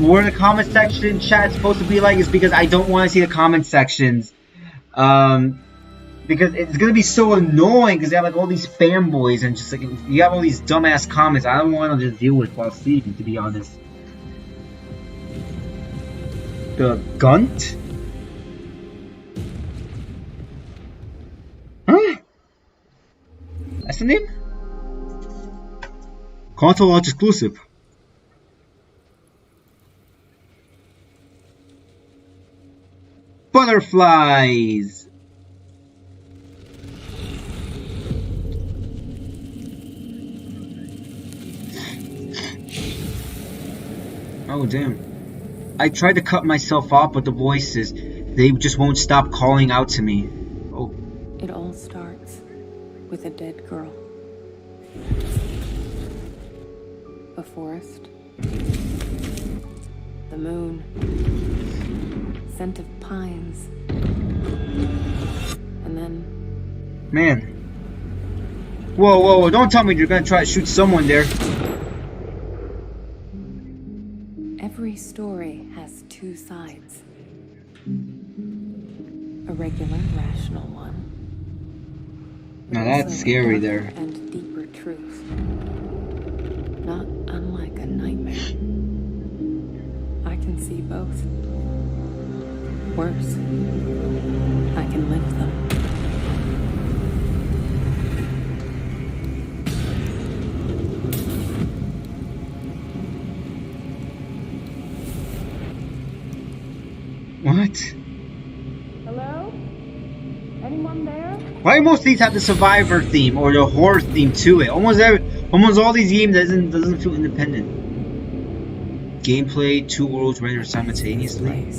where the comment section chat's supposed to be like is because I don't want to see the comment sections. Because it's gonna be so annoying because they have like all these fanboys and just like you have all these dumbass comments I don't want to just deal with while sleeping, to be honest. The Gunt? Huh? That's the name? Console launch exclusive. Butterflies! Oh damn. I tried to cut myself off, but the voices, they just won't stop calling out to me. Oh.
It all starts with a dead girl. A forest. The moon. Scent of pines. And then...
Man. Whoa, whoa, whoa, don't tell me you're gonna try to shoot someone there.
Every story has two sides. A regular, rational one.
Now that's scary there.
And deeper truth. Not unlike a nightmare. I can see both. Worse, I can live them.
What?
Hello? Anyone there?
Why do most of these have the survivor theme or the horror theme to it? Almost all these games doesn't feel independent. Gameplay, 2 worlds rendered simultaneously.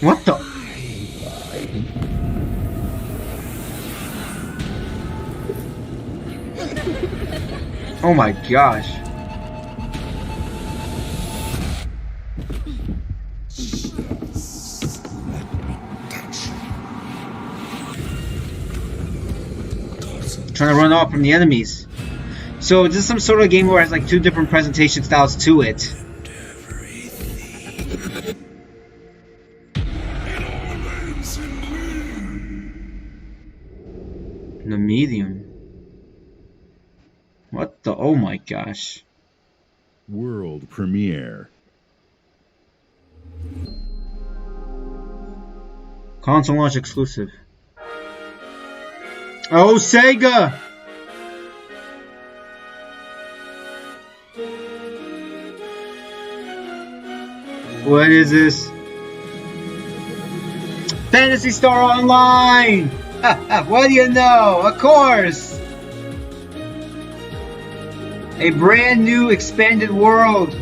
What the? Oh my gosh. Trying to run off from the enemies. So this is some sort of game where it has like 2 different presentation styles to it. The medium. What the? Oh my gosh.
World premiere.
Console launch exclusive. Oh, Sega! What is this? Phantasy Star Online! What do you know? Of course! A brand new expanded world.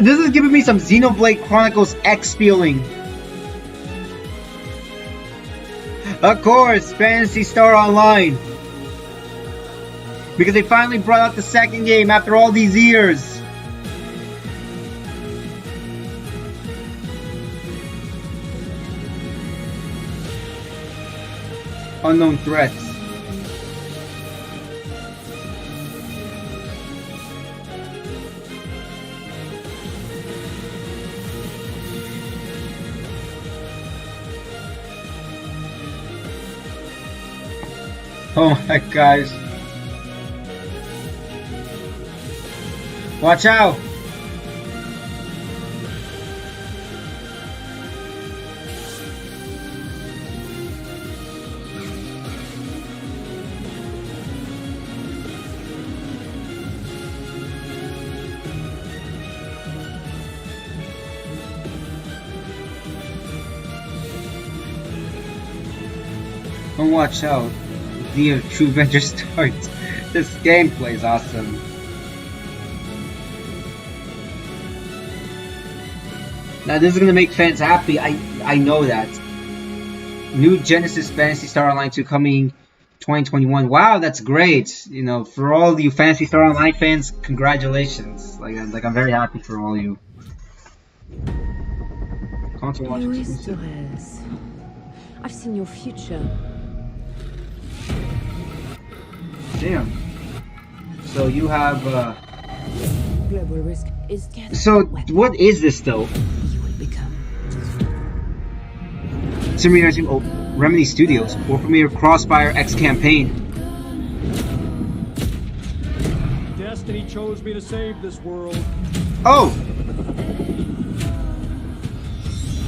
This is giving me some Xenoblade Chronicles X feeling. Of course, Phantasy Star Online. Because they finally brought out the second game after all these years. Unknown threats. Oh my gosh. Watch out! Don't watch out. The true adventure starts. This gameplay is awesome. Now this is gonna make fans happy. I know that. New Genesis Phantasy Star Online 2 coming 2021. Wow, that's great. You know, for all you Phantasy Star Online fans, congratulations. Like I'm very happy for all you. Console launch exclusive.
I've seen your future.
Damn. So you have
Global risk is getting
so what is this though? Simulator Team, oh, Remedy Studios, World Premiere Crossfire X campaign.
Destiny chose me to save this world.
Oh!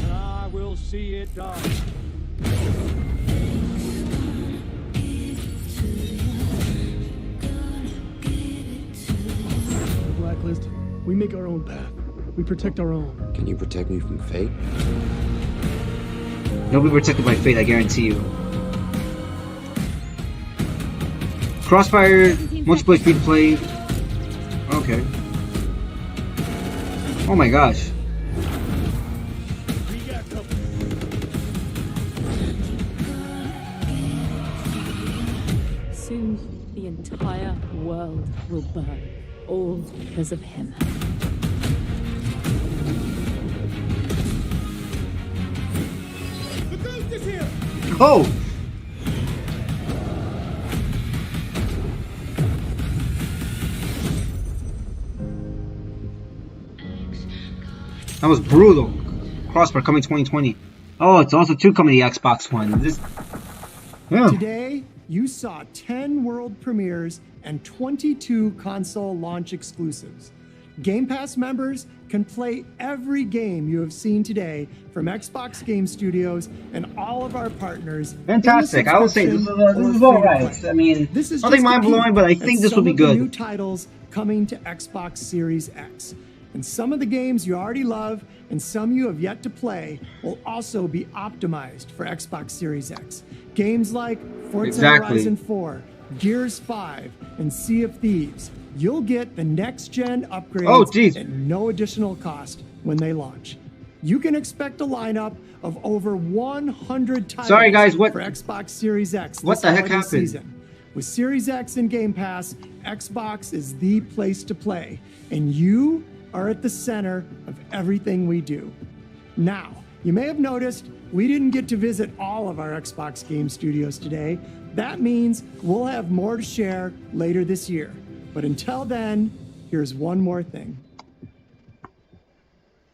And I will see it done. Blacklist, we make our own path. We protect our own.
Can you protect me from fate?
You'll be protected by fate, I guarantee you. Crossfire, multiplayer free to play. Okay. Oh my gosh.
Soon, the entire world will burn, all because of him.
Oh! That was brutal. Crossfire coming 2020. Oh, it's also 2 coming to the Xbox One. This... Yeah.
Today, you saw 10 world premieres and 22 console launch exclusives. Game Pass members can play every game you have seen today from Xbox Game Studios and all of our partners.
Fantastic. I would say this is alright. I mean,
this is
nothing mind-blowing, but I think this will be good.
New titles coming to Xbox Series X. And some of the games you already love and some you have yet to play will also be optimized for Xbox Series X. Games like Forza Horizon 4, Gears 5, and Sea of Thieves. You'll get the next-gen upgrades at no additional cost when they launch. You can expect a lineup of over 100 titles for Xbox Series X.
What the heck happened?
Season. With Series X and Game Pass, Xbox is the place to play, and you are at the center of everything we do. Now, you may have noticed we didn't get to visit all of our Xbox Game Studios today. That means we'll have more to share later this year. But until then, here's one more thing.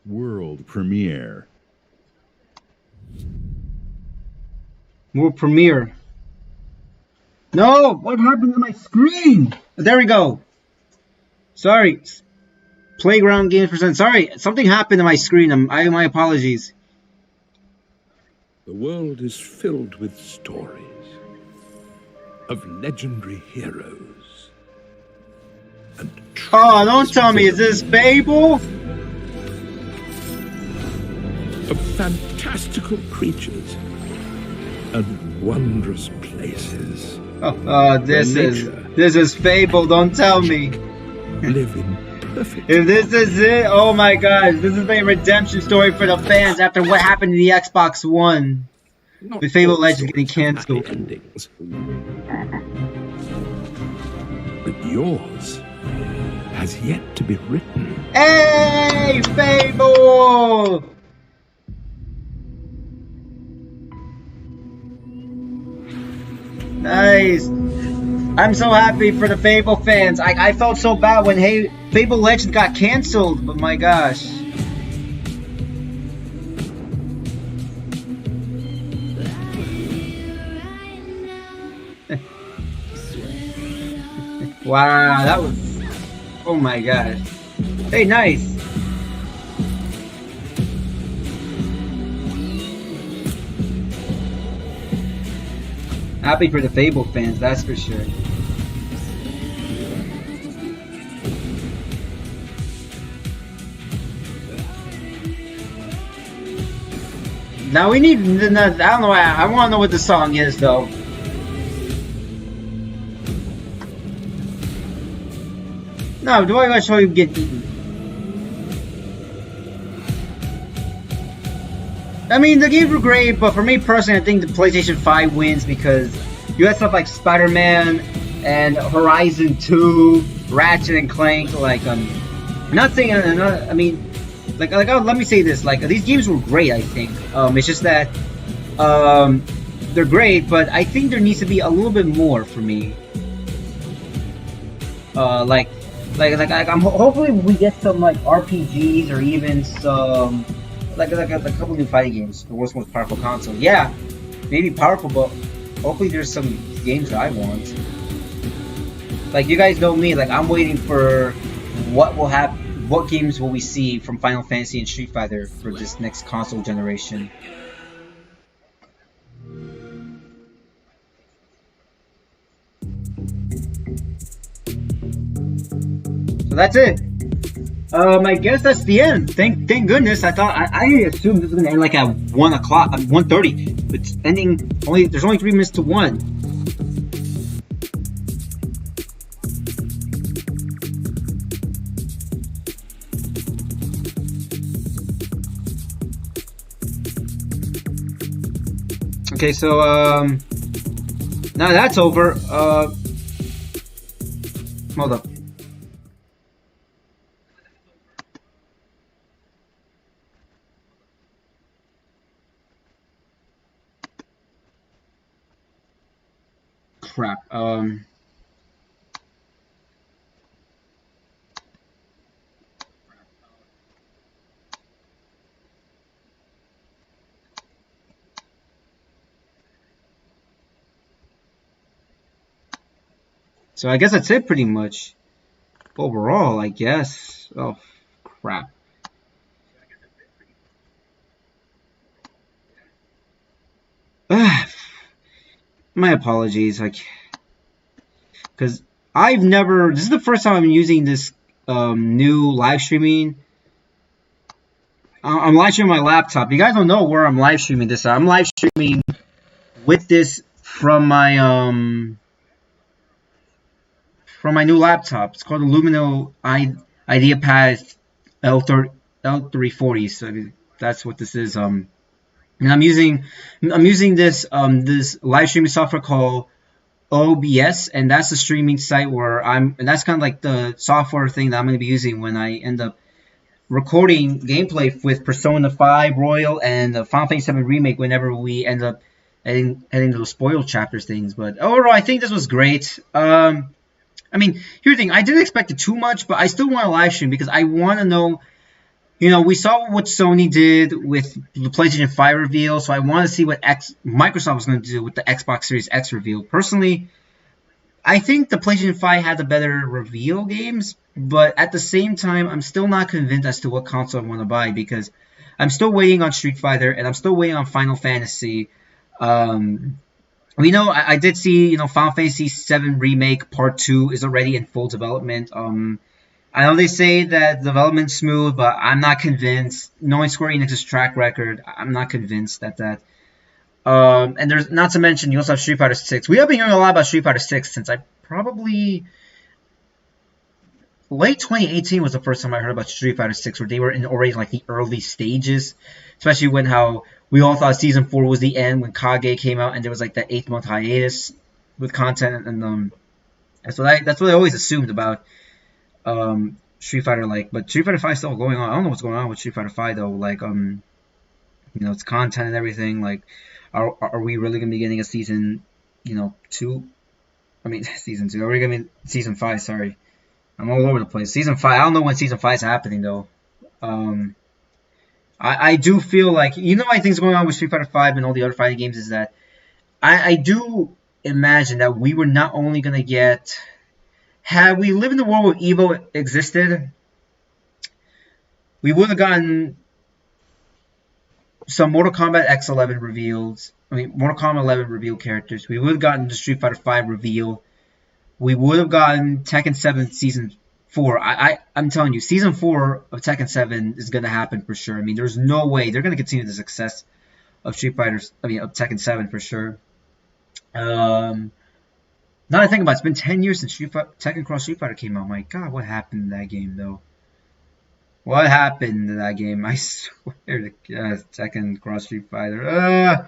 World premiere.
World premiere. No! What happened to my screen? There we go. Sorry. Playground Games present. Sorry, something happened to my screen. My apologies.
The world is filled with stories of legendary heroes.
Oh, don't tell me, is this Fable?
Of fantastical creatures and wondrous places.
This is Fable, don't tell me.
Live in perfect.
If this is it, oh my gosh, this is a redemption story for the fans after what happened to the Xbox One. with Fable Legends getting cancelled.
But yours has yet to be written.
Hey, Fable! Nice. I'm so happy for the Fable fans. I felt so bad when Fable Legends got cancelled, but my gosh. Wow, that was... Oh my gosh. Hey, nice. Happy for the Fable fans, that's for sure. Now we need... I don't know, I want to know what the song is, though. No, do I gotta show you get eaten? I mean, the games were great, but for me personally, I think the PlayStation 5 wins because you had stuff like Spider-Man and Horizon 2, Ratchet and Clank. Like, not saying, I mean, let me say this: like, these games were great. I think it's just that they're great, but I think there needs to be a little bit more for me. I'm hopefully we get some like RPGs or even some like a couple new fighting games. The world's most powerful console. Yeah, maybe powerful, but hopefully there's some games that I want. Like, you guys know me. Like, I'm waiting for what will happen. What games will we see from Final Fantasy and Street Fighter for this next console generation? So that's it. I guess that's the end. Thank goodness. I thought I assumed this was gonna end like at 1 o'clock, 1:30. It's ending there's only 3 minutes to 1. Okay, so now that's over. Hold up. Crap. So I guess that's it pretty much. Overall, I guess. Oh, crap. My apologies, like, because I've never, this is the first time I'm using this new live streaming. I'm live streaming my laptop. You guys don't know where I'm live streaming this. I'm live streaming with this from my new laptop. It's called the Lumino IdeaPad L340. So I mean, that's what this is. And I'm using this this live streaming software called OBS, and that's the streaming site where and that's kind of like the software thing that I'm going to be using when I end up recording gameplay with Persona 5 Royal and the Final Fantasy 7 Remake whenever we end up heading to those spoiled chapters things. But overall, I think this was great. I mean, here's the thing, I didn't expect it too much, but I still want to live stream because I want to know, you know, we saw what Sony did with the PlayStation 5 reveal, so I want to see what Microsoft was going to do with the Xbox Series X reveal. Personally, I think the PlayStation 5 had the better reveal games, but at the same time, I'm still not convinced as to what console I want to buy because I'm still waiting on Street Fighter and I'm still waiting on Final Fantasy. We know I did see, you know, Final Fantasy 7 Remake Part 2 is already in full development. I know they say that development's smooth, but I'm not convinced. Knowing Square Enix's track record, I'm not convinced that and there's not to mention you also have Street Fighter 6. We have been hearing a lot about Street Fighter 6 since I probably late 2018 was the first time I heard about Street Fighter 6, where they were already like the early stages, especially when we all thought Season 4 was the end when Kage came out, and there was like that 8-month hiatus with content, and that's what I always assumed about Street Fighter. Like, but Street Fighter 5 is still going on. I don't know what's going on with Street Fighter 5 though. Like, it's content and everything. Like, are we really gonna be getting a season, 2? I mean, season 2. Are we gonna be season 5? Sorry, I'm all over the place. Season 5. I don't know when season 5 is happening though. I do feel like, I think is going on with Street Fighter 5 and all the other fighting games is that I do imagine that we were not only going to get, had we lived in the world where Evo existed, we would have gotten some Mortal Kombat X11 reveals. Mortal Kombat 11 revealed characters. We would have gotten the Street Fighter 5 reveal. We would have gotten Tekken 7 Season 4. I'm telling you, Season 4 of Tekken 7 is going to happen for sure. I mean, there's no way. They're going to continue the success of of Tekken 7 for sure. Now that I think about it, it's been 10 years since Tekken Cross Street Fighter came out. My God, what happened to that game, though? What happened to that game? I swear to God, Tekken Cross Street Fighter.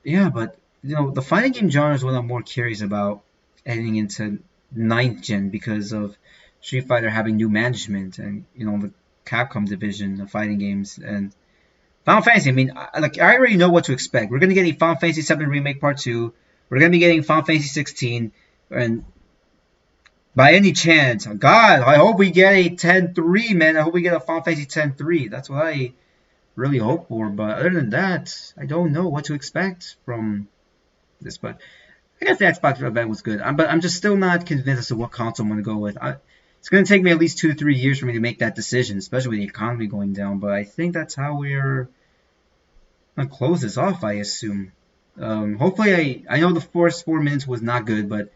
Yeah, but, the fighting game genre is what I'm more curious about heading into 9th gen because of Street Fighter having new management and, the Capcom division of fighting games and Final Fantasy. I mean, I already know what to expect. We're going to get a Final Fantasy 7 Remake Part 2. We're going to be getting Final Fantasy 16. And by any chance, God, I hope we get a 10-3, man. I hope we get a Final Fantasy 10-3. That's what I really hope for. But other than that, I don't know what to expect from this. But I guess the Xbox event was good. But I'm just still not convinced as to what console I'm going to go with. It's going to take me at least 2-3 years for me to make that decision, especially with the economy going down. But I think that's how we're going to close this off, I assume. Hopefully, I know the first 4 minutes was not good, but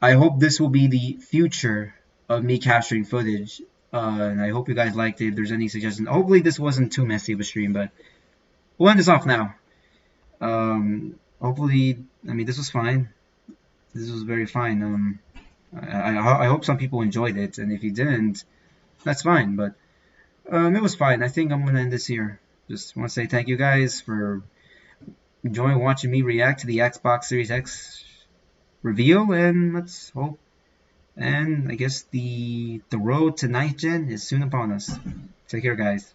I hope this will be the future of me capturing footage. And I hope you guys liked it. If there's any suggestions, hopefully this wasn't too messy of a stream, but we'll end this off now. Hopefully, this was fine. This was very fine. I hope some people enjoyed it, and if you didn't, that's fine, but it was fine. I think I'm going to end this here. Just want to say thank you guys for enjoying watching me react to the Xbox Series X reveal, and let's hope, and I guess the road to 9th gen is soon upon us. Take care, guys.